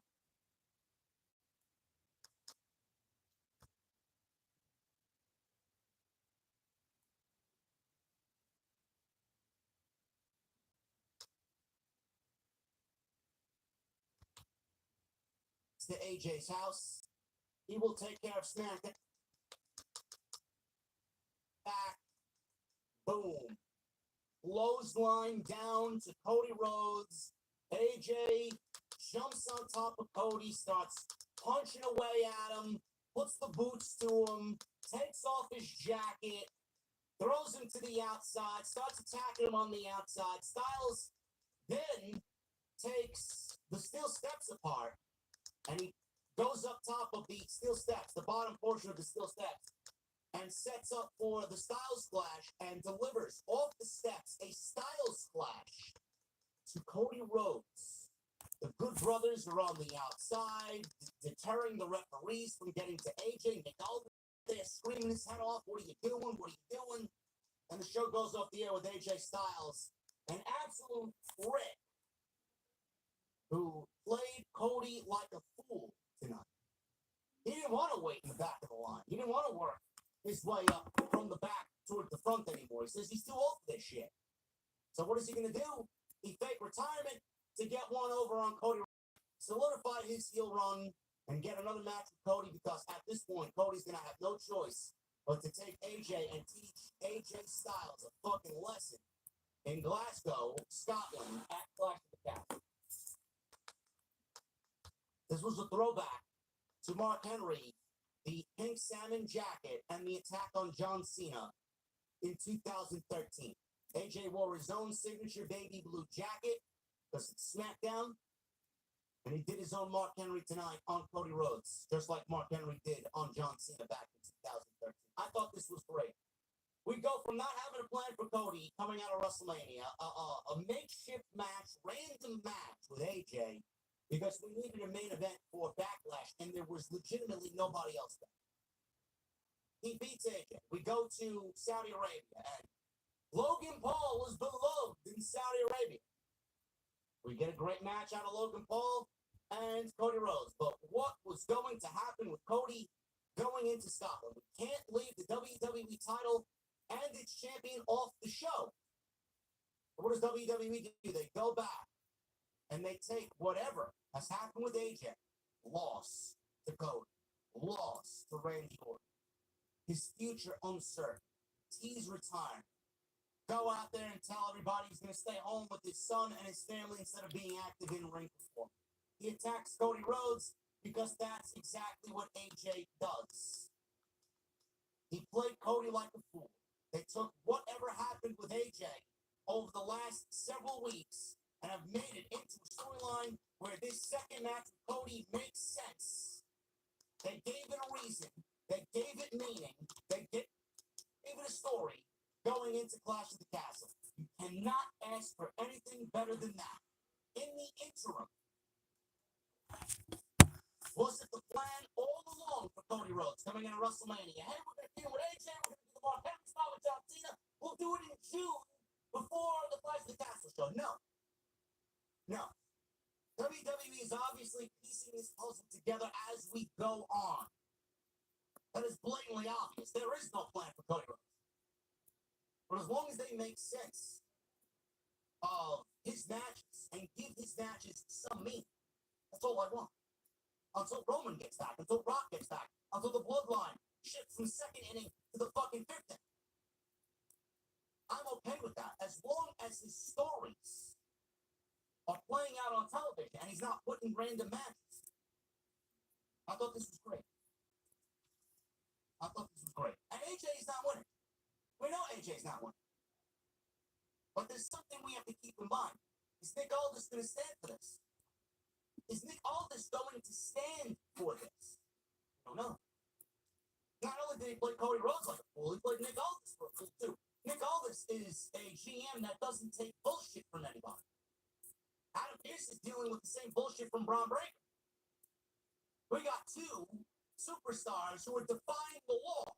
to AJ's house. He will take care of SmackDown. Back. Boom. Clothesline down to Cody Rhodes. AJ jumps on top of Cody, starts punching away at him, puts the boots to him, takes off his jacket, throws him to the outside, starts attacking him on the outside. Styles then takes the steel steps apart, and he goes up top of the steel steps, the bottom portion of the steel steps, and sets up for the Styles Clash and delivers off the steps a Styles Clash to Cody Rhodes. The Good Brothers are on the outside, deterring the referees from getting to AJ. Nick Aldis there screaming his head off. What are you doing? What are you doing? And the show goes off the air with AJ Styles, an absolute prick who played Cody like a fool tonight. He didn't want to wait in the back of the line. He didn't want to work his way up from the back toward the front anymore. He says he's too old for this shit. So what is he going to do? He faked retirement to get one over on Cody, solidify his heel run, and get another match with Cody, because at this point, Cody's going to have no choice but to take AJ and teach AJ Styles a fucking lesson in Glasgow, Scotland, at Clash of the Castle. This was a throwback to Mark Henry, the pink salmon jacket, and the attack on John Cena in 2013. AJ wore his own signature baby blue jacket because it's SmackDown, and he did his own Mark Henry tonight on Cody Rhodes, just like Mark Henry did on John Cena back in 2013. I thought this was great. We go from not having a plan for Cody coming out of WrestleMania, a makeshift match, random match with AJ, because we needed a main event for Backlash, and there was legitimately nobody else there. He beats AJ. We go to Saudi Arabia, and Logan Paul was beloved in Saudi Arabia. We get a great match out of Logan Paul and Cody Rhodes. But what was going to happen with Cody going into Scotland? We can't leave the WWE title and its champion off the show. What does WWE do? They go back and they take whatever has happened with AJ, loss to Cody, loss to Randy Orton, his future uncertain, he's retired. Go out there and tell everybody he's going to stay home with his son and his family instead of being active in ring performance. He attacks Cody Rhodes because that's exactly what AJ does. He played Cody like a fool. They took whatever happened with AJ over the last several weeks and have made it into a storyline where this second match with Cody makes sense. They gave it a reason. They gave it meaning. They gave it a story going into Clash of the Castle. You cannot ask for anything better than that. In the interim, was it the plan all along for Cody Rhodes coming into WrestleMania? Hey, we're going to deal with AJ, we're going to do the Mark Henry spot with John Cena. We'll do it in June before the Clash of the Castle show. No. WWE is obviously piecing this puzzle together as we go on. That is blatantly obvious. There is no plan for Cody Rhodes. But as long as they make sense of his matches and give his matches some meaning, that's all I want. Until Roman gets back, until Rock gets back, until the bloodline shifts from second inning to the fucking fifth inning. I'm okay with that, as long as his stories are playing out on television and he's not putting random matches. I thought this was great. And AJ's not winning. We know AJ's not winning. But there's something we have to keep in mind. Is Nick Aldis going to stand for this? Is Nick Aldis going to stand for this? I don't know. Not only did he play Cody Rhodes like a fool, he played Nick Aldis for a fool too. Nick Aldis is a GM that doesn't take bullshit from anybody. Adam Pearce is dealing with the same bullshit from Braun Breaker. We got two superstars who are defying the law.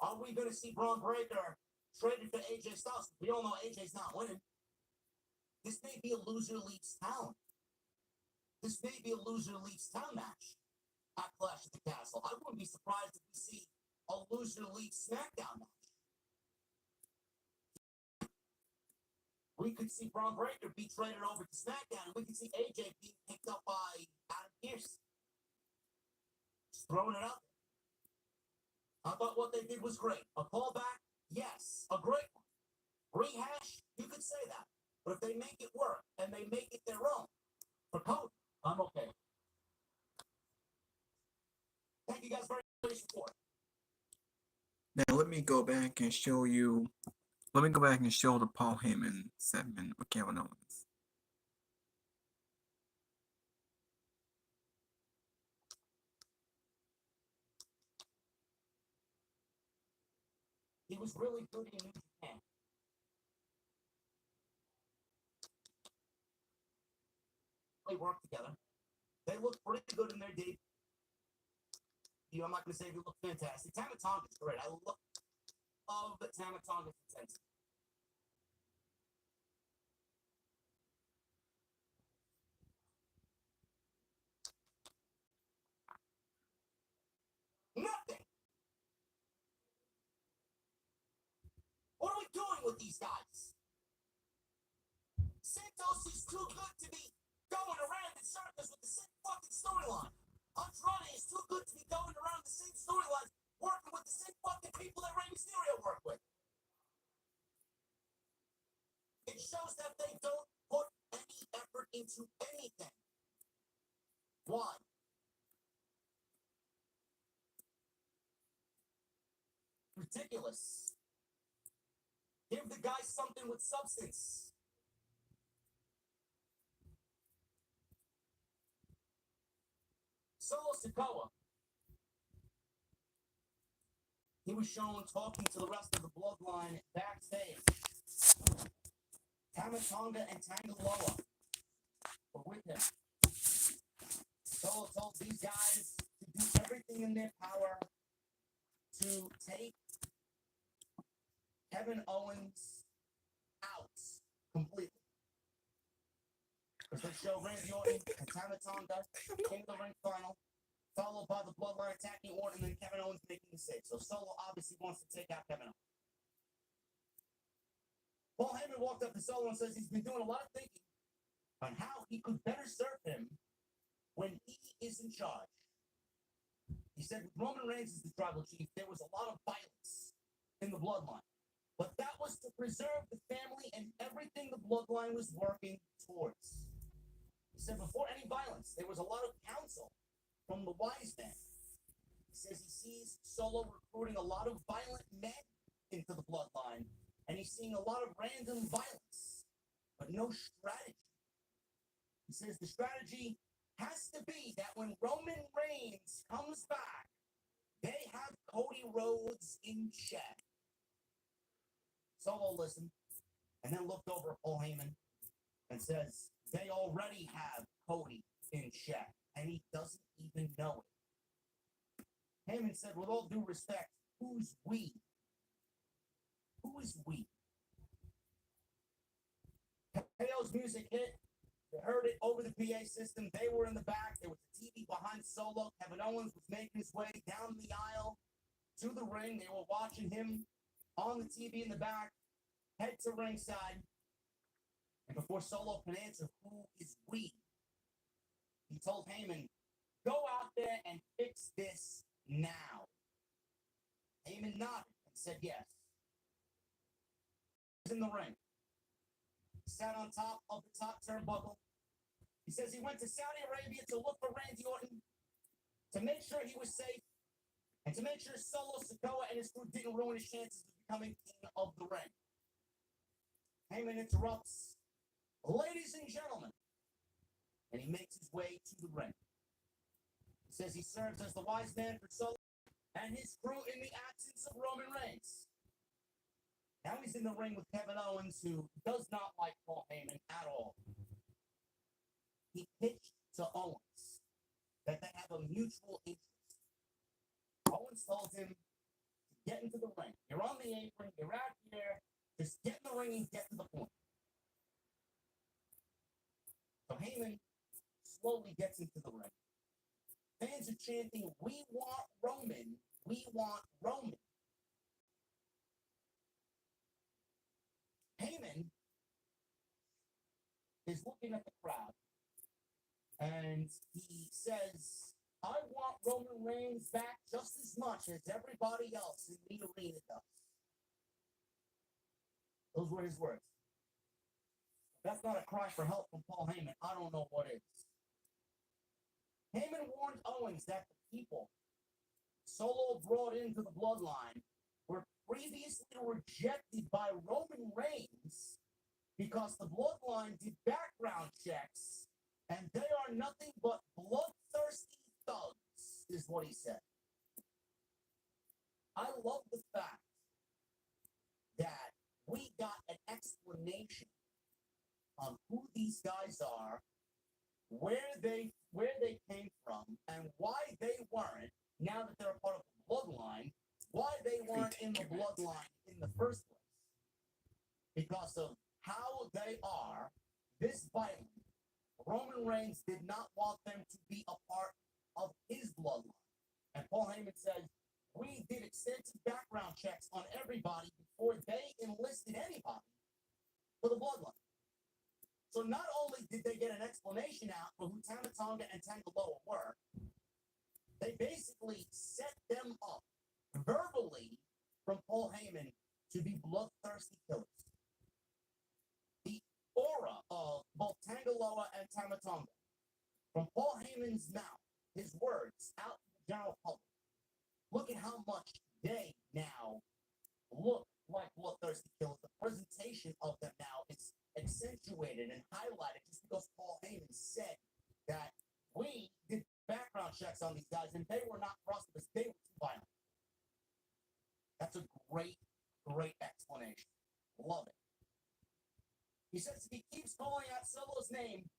Are we going to see Braun Breaker traded for AJ Styles? We all know AJ's not winning. This may be a loser leaves town. This may be a loser leaves town match at Clash of the Castle. I wouldn't be surprised if we see a loser leaves SmackDown match. We could see Braun Breaker be traded over to SmackDown, and we could see AJ being picked up by Adam Pearce. Just throwing it out there. I thought what they did was great. A callback, yes, a great one. Rehash, you could say that. But if they make it work and they make it their own, for Cody, I'm okay. Thank you guys very much for your support. Now let me go back and show you. Let me go back and show the Paul Heyman segment with Kevin Owens. was really good in New Japan. They worked together. They looked pretty good in their debut. I'm not going to say they look fantastic. Tama Tonga's great. I love Tama Tonga's intensity. Nothing. What are we doing with these guys? Santos is too good to be going around in circles with the same fucking storyline. Andrade is too good to be going around the same storylines, working with the same fucking people that Rey Mysterio worked with. It shows that they don't put any effort into anything. Why? Ridiculous. Give the guy something with substance. Solo Sikoa. He was shown talking to the rest of the bloodline backstage. Tama Tonga and Tangaloa were with him. Solo told these guys to do everything in their power to take Kevin Owens out completely. Because they show Randy Orton and Tama Tonga in the ring final, followed by the bloodline attacking Orton and then Kevin Owens making the save. So Solo obviously wants to take out Kevin Owens. Paul Heyman walked up to Solo and says he's been doing a lot of thinking on how he could better serve him when he is in charge. He said with Roman Reigns as the tribal chief, there was a lot of violence in the bloodline. But that was to preserve the family and everything the bloodline was working towards. He said before any violence, there was a lot of counsel from the wise men. He says he sees Solo recruiting a lot of violent men into the bloodline, and he's seeing a lot of random violence, but no strategy. He says the strategy has to be that when Roman Reigns comes back, they have Cody Rhodes in check. Solo listened and then looked over at Paul Heyman and says they already have Cody in check, and he doesn't even know it. Heyman said, with all due respect, who's we? Who is we? KO's music hit. They heard it over the PA system. They were in the back. There was a TV behind Solo. Kevin Owens was making his way down the aisle to the ring. They were watching him on the TV in the back, head to ringside. And before Solo could answer, who is we? He told Heyman, go out there and fix this now. Heyman nodded and said yes. He's in the ring. Sat on top of the top turnbuckle. He says he went to Saudi Arabia to look for Randy Orton, to make sure he was safe, and to make sure Solo Sikoa and his crew didn't ruin his chances of becoming king of the ring. Heyman interrupts, ladies and gentlemen, and he makes his way to the ring. He says he serves as the wise man for Solo and his crew in the absence of Roman Reigns. Now he's in the ring with Kevin Owens, who does not like Paul Heyman at all. He pitched to Owens that they have a mutual interest. Owens told him to get into the ring. You're on the apron, you're out here, just get in the ring and get to the point. So Heyman slowly gets into the ring. Fans are chanting, we want Roman, we want Roman. Heyman is looking at the crowd, and he says, I want Roman Reigns back just as much as everybody else in the arena does. Those were his words. If that's not a cry for help from Paul Heyman, I don't know what is. Heyman warned Owens that the people Solo brought into the bloodline were previously rejected by Roman Reigns because the bloodline did background checks and they are nothing but bloodthirsty thugs, is what he said. I love the fact explanation on who these guys are, where they came from, and why they weren't, now that they're a part of the bloodline, why they weren't in the bloodline in the first place. Because of how they are, this violent, Roman Reigns did not want them to be a part of his bloodline. And Paul Heyman says, we did extensive background checks on everybody before they enlisted anybody for the bloodline. So not only did they get an explanation out for who Tama Tonga and Tanga Loa were, they basically set them up verbally from Paul Heyman to be bloodthirsty killers. The aura of both Tanga Loa and Tama Tonga, from Paul Heyman's mouth, his words out to the general public, look at how much they now look like bloodthirsty killers. The presentation of them now is accentuated and highlighted just because Paul Heyman said that we did background checks on these guys and they were not for us because they were too violent. That's a great, great explanation. Love it. He says if he keeps calling out Solo's name,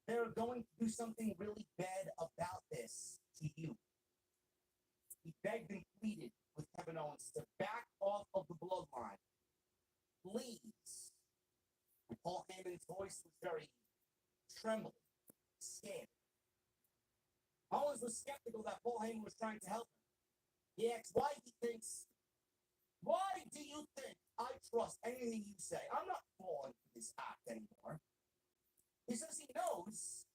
they're going to do something really bad about this to you. He begged and pleaded with Kevin Owens to back off of the bloodline. Please. And Paul Heyman's voice was very trembling, scared. Owens was skeptical that Paul Heyman was trying to help him. He asked why do you think I trust anything you say? I'm not falling for this act anymore. He says he knows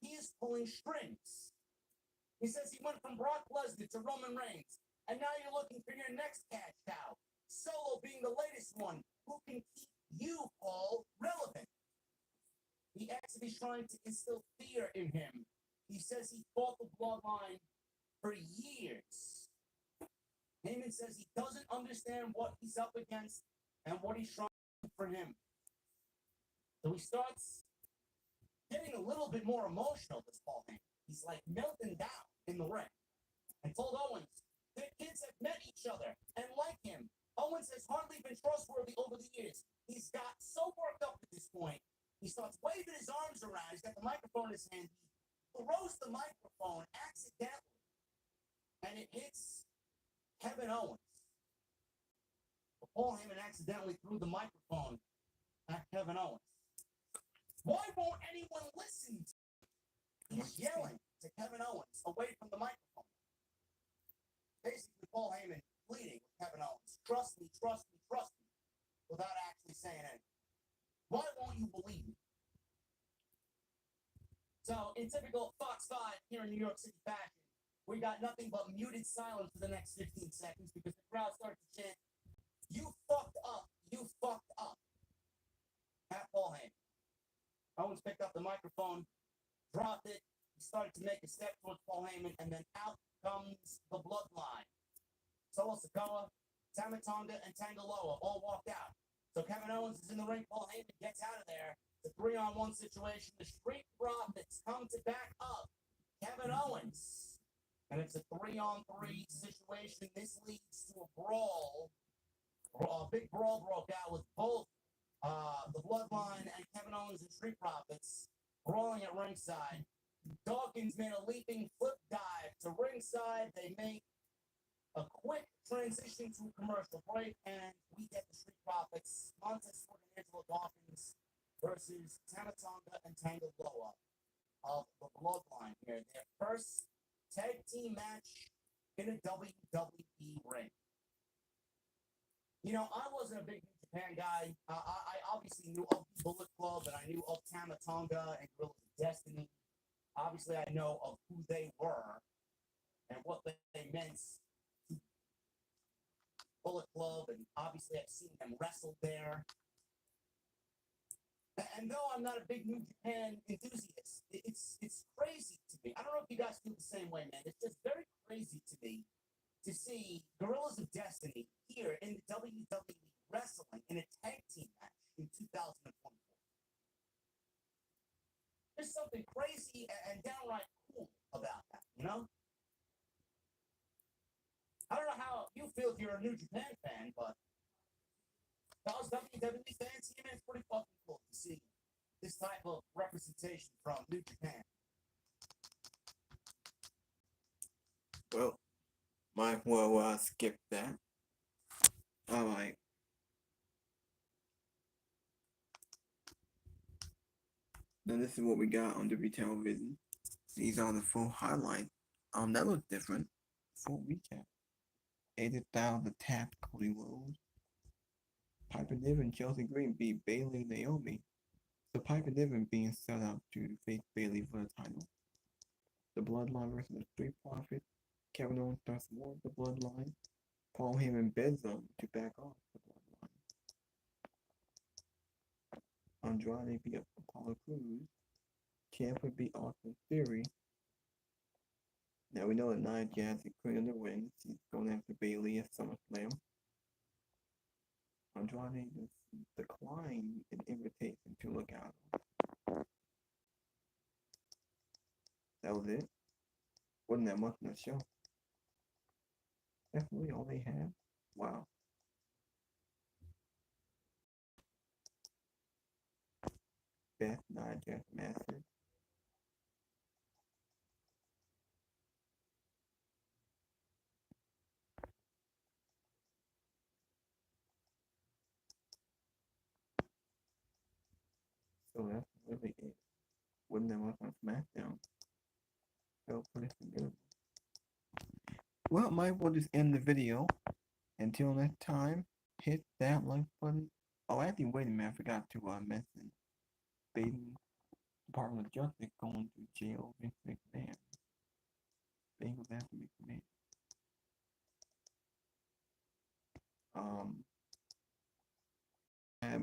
he is pulling strings. He says he went from Brock Lesnar to Roman Reigns, and now you're looking for your next cash cow. Solo being the latest one, who can keep you, Paul, relevant. He actually trying to instill fear in him. He says he fought the bloodline for years. Heyman says he doesn't understand what he's up against and what he's trying for him. So he starts getting a little bit more emotional, this Paul Heyman. He's like melting down in the ring and told Owens their kids have met each other and like him. Owens has hardly been trustworthy over the years. He's got so worked up at this point, he starts waving his arms around. He's got the microphone in his hand. He throws the microphone accidentally, and it hits Kevin Owens. But Paul Heyman accidentally threw the microphone at Kevin Owens. Why won't anyone listen to him? He's yelling to Kevin Owens away from the microphone. Basically, Paul Heyman pleading with Kevin Owens, trust me, trust me, trust me, without actually saying anything. Why won't you believe me? So, in typical Fox 5 here in New York City fashion, we got nothing but muted silence for the next 15 seconds because the crowd starts to chant, you fucked up, you fucked up. At Paul Heyman. Owens picked up the microphone, dropped it, he started to make a step towards Paul Heyman, and then out comes the bloodline. Solo Sikoa, Tama Tonga, and Tanga Loa all walked out. So Kevin Owens is in the ring, Paul Heyman gets out of there. It's a 3-on-1 situation. The Street Profits come to back up Kevin Owens. And it's a 3-on-3 situation. This leads to a brawl. A big brawl broke out with both the Bloodline and Kevin Owens and Street Profits brawling at ringside. Dawkins made a leaping flip dive to ringside. They make a quick transition to a commercial break, and we get the Street Profits, Montez Ford and Angelo Dawkins versus Tama Tonga and Tanga Loa of the Bloodline here. Their first tag team match in a WWE ring. You know, I wasn't a big New Japan guy. I obviously knew of the Bullet Club, and I knew of Tama Tonga and Guerrillas of Destiny. Obviously, I know of who they were and what they meant to Bullet Club, and obviously I've seen them wrestle there. And though I'm not a big New Japan enthusiast, it's crazy to me. I don't know if you guys feel the same way, man. It's just very crazy to me to see Guerrillas of Destiny here in the WWE wrestling in a tag team match in 2024. There's something crazy and downright cool about that, you know? I don't know how you feel if you're a New Japan fan, but that was WWE WWE fans here, it's pretty fucking cool to see this type of representation from New Japan. Well, might well skip that. Alright. Now this is what we got on WWE television. These are the full highlights. That looks different. Full recap. AJ Styles attacked Cody Rhodes. Piper Niven and Chelsea Green beat Bayley and Naomi. So Piper Niven being set up to face Bayley for the title. The Bloodline versus the Street Profits. Kevin Owens starts more of the Bloodline. Paul Heyman begs them to back off the Bloodline. Andrade beat up Apollo Crews. Ciampa beat Austin Theory. Now we know that Nia Jax is clearing the ring. She's going after Bayley at SummerSlam. Andrade declined an invitation to look out. That was it. Wasn't that much in the show. That's really all they had. Wow. Best Nia Jax matches. So that's really it. Wasn't that much on SmackDown. Felt pretty good. Well, might well just end the video. Until next time, hit that like button. Oh, actually, wait a minute. I forgot to mention Baden Department of Justice going to jail Vince McMahon. Bengals after McMahon.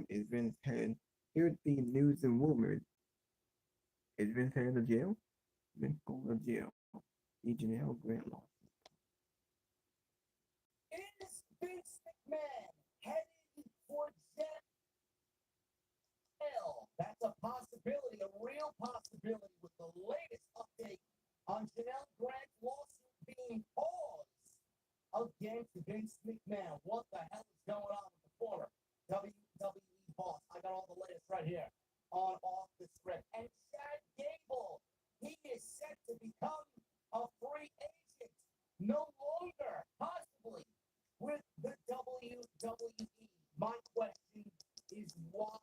Is Vince headed? Here's the news and rumors. Is Vince headed to jail? Vince going to jail. Janelle Grant lost. Is Vince McMahon headed for jail? That's a possibility, a real possibility, with the latest update on Janelle Grant's lawsuit being paused against Vince McMahon. What the hell is going on with the former WWE boss? I got all the latest right here on Off the Script. And Chad Gable, he is set to become a free agent, no longer possibly with the WWE. My question is why?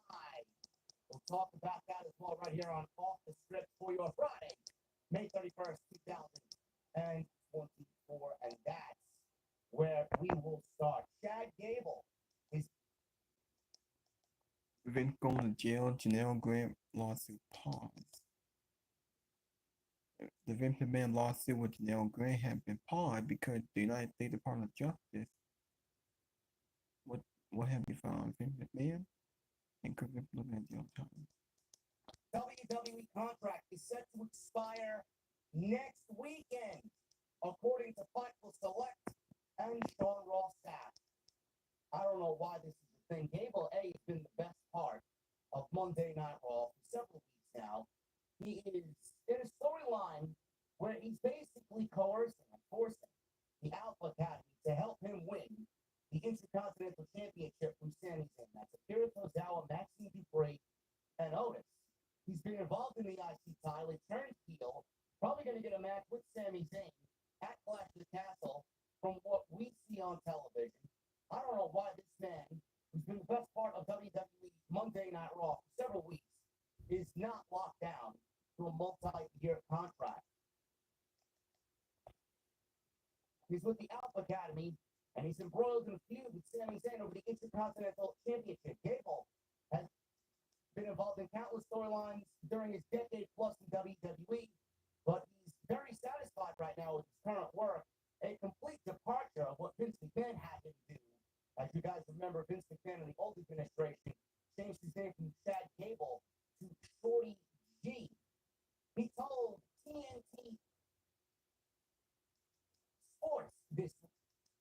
We'll talk about that as well right here on Off the Script for your Friday, May 31st, 2024. And that's where we will start. Chad Gable is Vince going to jail. Janelle Grant lawsuit paused. The Vince McMahon lawsuit with Janelle Grant had been paused because the United States Department of Justice. What have you found? Vince McMahon and could Vince McMahon jail time. WWE contract is set to expire next weekend, according to Fightful Select and Sean Ross Sapp. I don't know why this is a thing. Gable A has been the best part of Monday Night Raw for several weeks now. He is in a storyline where he's basically coercing and forcing the Alpha Academy to help him win the Intercontinental Championship from Sami Zayn. That's Akira Tozawa, Maxine Dupree, and Otis. He's been involved in the IC title. He turned heel. Probably going to get a match with Sami Zayn at Clash of the Castle from what we see on television. I don't know why this man, who's been the best part of WWE Monday Night Raw for several weeks, is not locked down to a multi-year contract. He's with the Alpha Academy, and he's embroiled in a feud with Sami Zayn over the Intercontinental Championship. Gable has been involved in countless storylines during his decade plus in WWE, but he's very satisfied right now with his current work. A complete departure of what Vince McMahon had him do. As you guys remember, Vince McMahon in the old administration changed his name from Chad Gable to Shorty G. He told TNT Sports this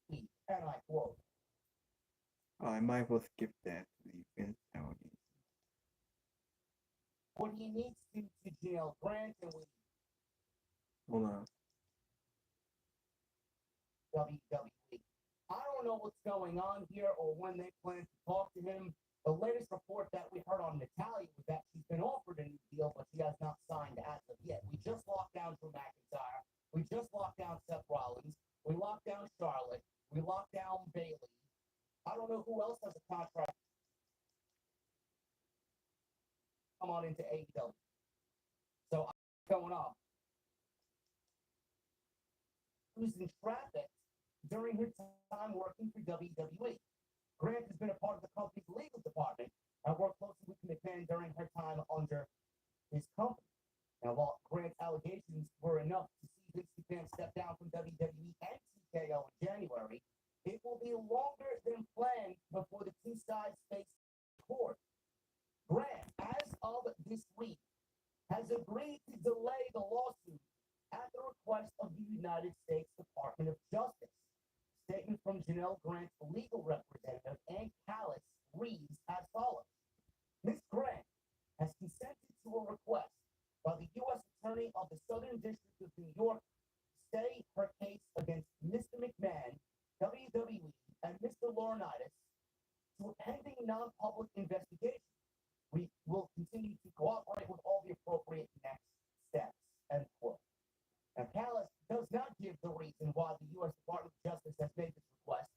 week, and I quote, I might as well skip that to the Vince allegation. what he needs to jail Grant and we Hold on. WWE. I don't know what's going on here or when they plan to talk to him. The latest report that we heard on Natalia was that she's been offered a new deal, but she has not signed as of yet. We just locked down Drew McIntyre. We just locked down Seth Rollins. We locked down Charlotte. We locked down Bayley. I don't know who else has a contract. Come on into AEW. So I'm going off. Who's in traffic during her time working for WWE. Grant has been a part of the company's legal department and worked closely with McMahon during her time under his company. Now, while Grant's allegations were enough to see Vince McMahon step down from WWE and TKO in January, it will be longer than planned before the two sides face court. Grant, as of this week, has agreed to delay the lawsuit at the request of the United States Department of Justice. Statement from Janelle Grant's legal representative, Ann Callis, reads as follows. Ms. Grant has consented to a request by the U.S. Attorney of the Southern District of New York to stay her case against Mr. McMahon, WWE, and Mr. Laurinaitis to a pending non-public investigation. We will continue to cooperate with all the appropriate next steps. End quote. Now, Callis does not give the reason why the U.S. Department of Justice has made this request,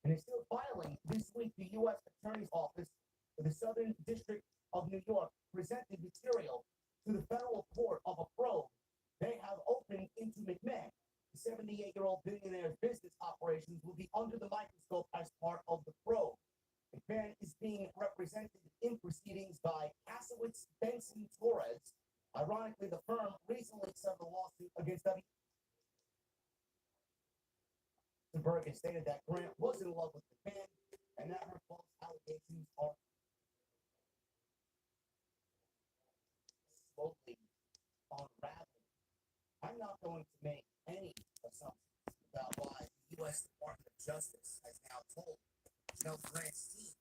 and is still filing this week. The U.S. Attorney's Office for the Southern District of New York presented material to the federal court of a probe they have opened into McMahon. The 78-year-old billionaire's business operations will be under the microscope as part of the probe. McMahon is being represented in proceedings by Kasowitz Benson Torres. Ironically, the firm recently settled a lawsuit against WWE. Berg has stated that Grant was in love with McMahon and that her false allegations are slowly unraveling. I'm not going to make any assumptions about why the U.S. Department of Justice has now told Janelle Grant's team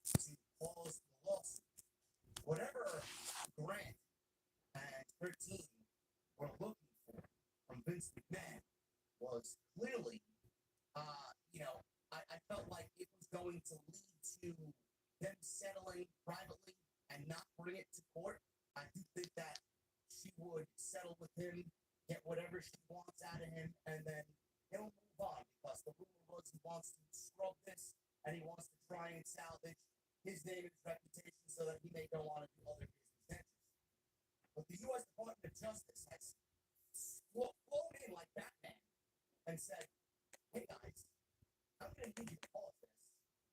to pause the lawsuit. Whatever Grant and her team were looking for from Vince McMahon was clearly, I felt like it was going to lead to them settling privately and not bring it to court. I do think that she would settle with him, get whatever she wants out of him, and then he'll move on because the rumor was he wants to scrub this and he wants to try and salvage his name and his reputation so that he may go on and do other business ventures. But the U.S. Department of Justice has flown in like Batman and said, hey guys, I'm going to need you to pause this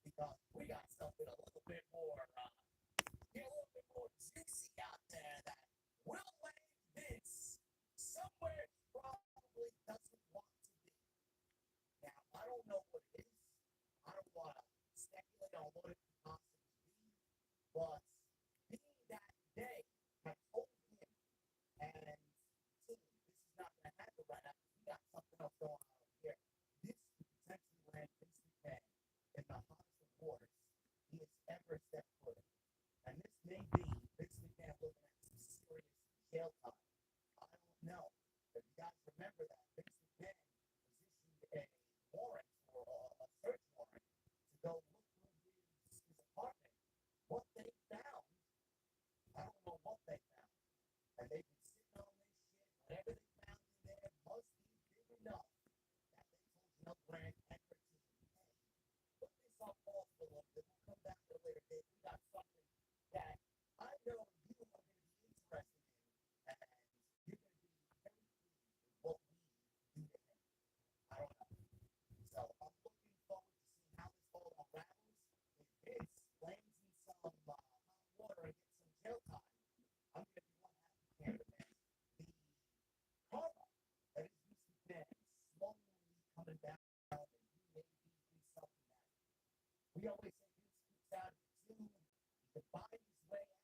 because we got something a little bit more, juicy out there that will land Vince somewhere he probably doesn't want to be. Now, I don't know what it is. I don't want to speculate on what it could possibly be, but being that day, I told him and team, this is not going to happen right now because we got something else going on over here. This could potentially land Vince McMahon in the hottest of waters he has ever stepped foot in. And this may be Vince McMahon looking at some serious jail time. I don't know. But you guys remember that Vince McMahon was issued a warrant or a search warrant to go look through his apartment. What they found, I don't know what they found. And they've been sitting on this shit. Whatever they found in there must be big enough that they told Janelle Grant and her team, hey, put this on pause for a little bit. We'll come back to a later date. We got something that I know you are going to be interested in, and you're going to be very pleased with what we do to him. I don't know. So I'm looking forward to seeing how this all unravels. If Vince lands in some hot water and gets some jail time, I'm going to be one happy camper, man. The karma that is Vince McMahon slowly coming down, and he may be something that we always say Vince keeps out of the tube. He can buy his way out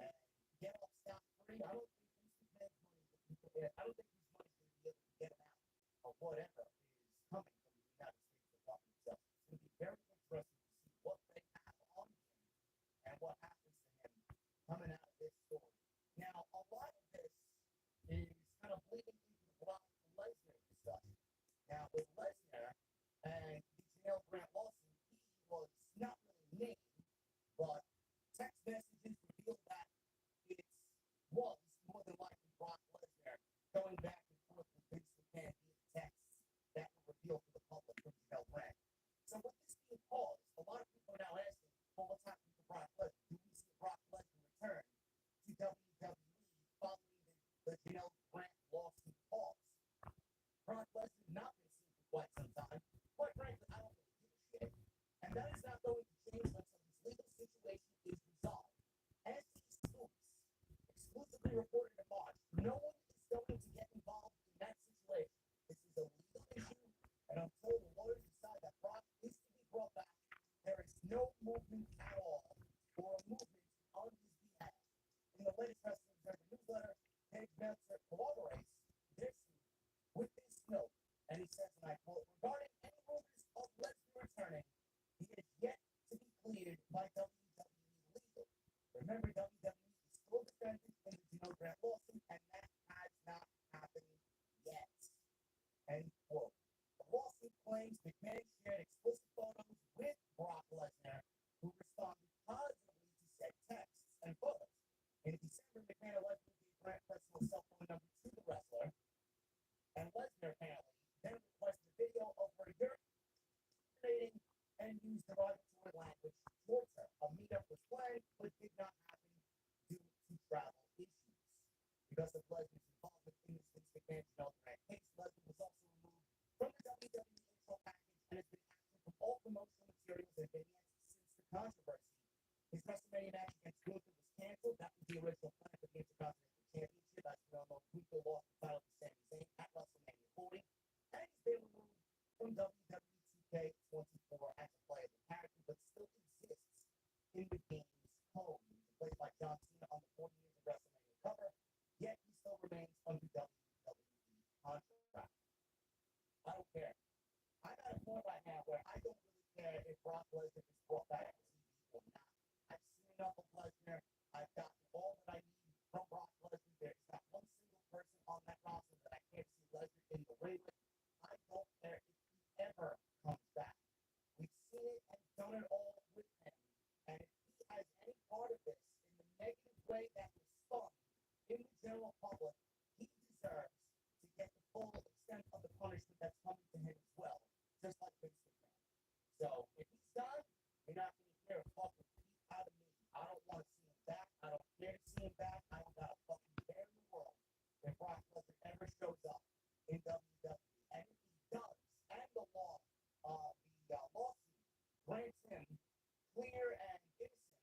and get off scot-free. I don't think Vince McMahon's money is going to be able to get him out of whatever is coming from the United States Department of Justice. It's going to be very interesting to see what they have on him and what happens to him coming out of this story. Now, a lot of this is kind of bleeding into the Brock Lesnar discussion. Now, with Lesnar and the Janelle Grant lawsuit, he was not really named, but messages reveal that it was more than likely Brock Lesnar going back and forth with Vince McMahon via texts that were revealed to the public from Janelle Brand. So with this being paused, a lot of people are now asking, well, what's happening to Brock Lesnar? Do we see Brock Lesnar return to WWE following the Janelle Brand lawsuit pause? Brock Lesnar not been seen for quite some time. Quite frankly, I don't really give a shit. And that is not going to change until this legal situation is resolved. As these scoops exclusively reported in March, no one is going to get involved in that situation. This is a legal issue, and until the lawyers decide that Brock is to be brought back, there is no movement at all, or a movement on his behalf. In the latest Wrestling Observer newsletter, Paige Meltzer corroborates this with this note, and he says, and I quote, regarding any rumors of Lesnar returning, he is yet to be cleared by WWE legal. Remember, WWE is still defending in the Janelle Brand lawsuit, and that has not happened yet. End quote. The lawsuit claims McMahon shared explicit photos with Brock Lesnar, who responded positively to said texts and photos. In December, McMahon allegedly gave Brand personal cell phone number to the wrestler, and Lesnar apparently then requested a video of her urinating and used derogatory language towards her. A meetup was planned, but did not happen due to travel issues. Because of Lesnar's involvement in this Vince McMahon Janelle Brand case, Lesnar was also removed from the WWE intro package and has been absent from all promotional materials and vignettes since the controversy. His WrestleMania match against Gunther was canceled. That was the original plan for the Intercontinental Championship. As we all know, Gunther lost the title to Sami Zayn at WrestleMania 40. And he's been removed from WWE 2K24 as a playable character, but still exists in the game's code. He's replaced by John Cena on the 40 Years of WrestleMania cover, yet he still remains under WWE contract. I don't care. I'm at a point right now where I don't really care if Brock Lesnar is brought back to TV or not. I've seen enough of Lesnar. I've gotten all that I need from Brock Lesnar. There's not one single person on that roster that I can't see Lesnar in the ring with. I don't care if he ever comes back. We've seen it and done it all with him. And if he has any part of this in the negative way that was spun in the general public, he deserves to get the full extent of the punishment that's coming to him as well, just like Vince McMahon. So if he's done, you're not going to hear a fucking peep out of me. I don't want to see him back. I don't care to see him back. I don't got a fucking care in the world if Brock Lesnar ever shows up in WWE. And if he does, and the lawsuit grants him clear and innocent,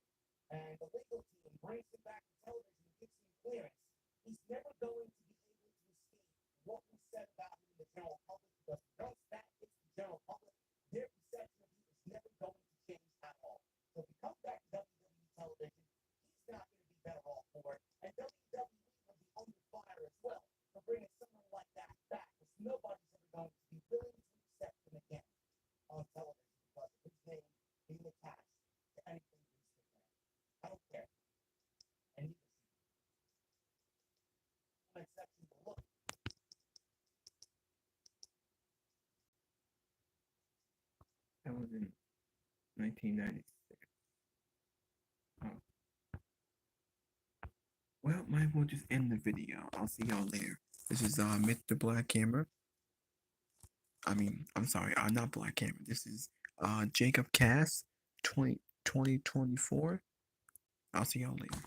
and the legal team brings him back to television and gives him clearance, he's never going to be able to escape what was said about him in the general public, because once that hits the general public, their perception of him is never going to change at all. So if he comes back to WWE television, he's not going to be better off for it, and WWE will be under fire as well for bringing someone like that back, because nobody's ever going to be willing to accept him again on television because of his name being attached to anything Vince McMahon. I don't care. And neither should you. Comment section below. That was in 1996. Oh. Well, might as well just end the video. I'll see y'all later. This is Mr. Black Hammer. I'm sorry, not Black Hammer. This is Jacob Cass 2024. I'll see y'all later.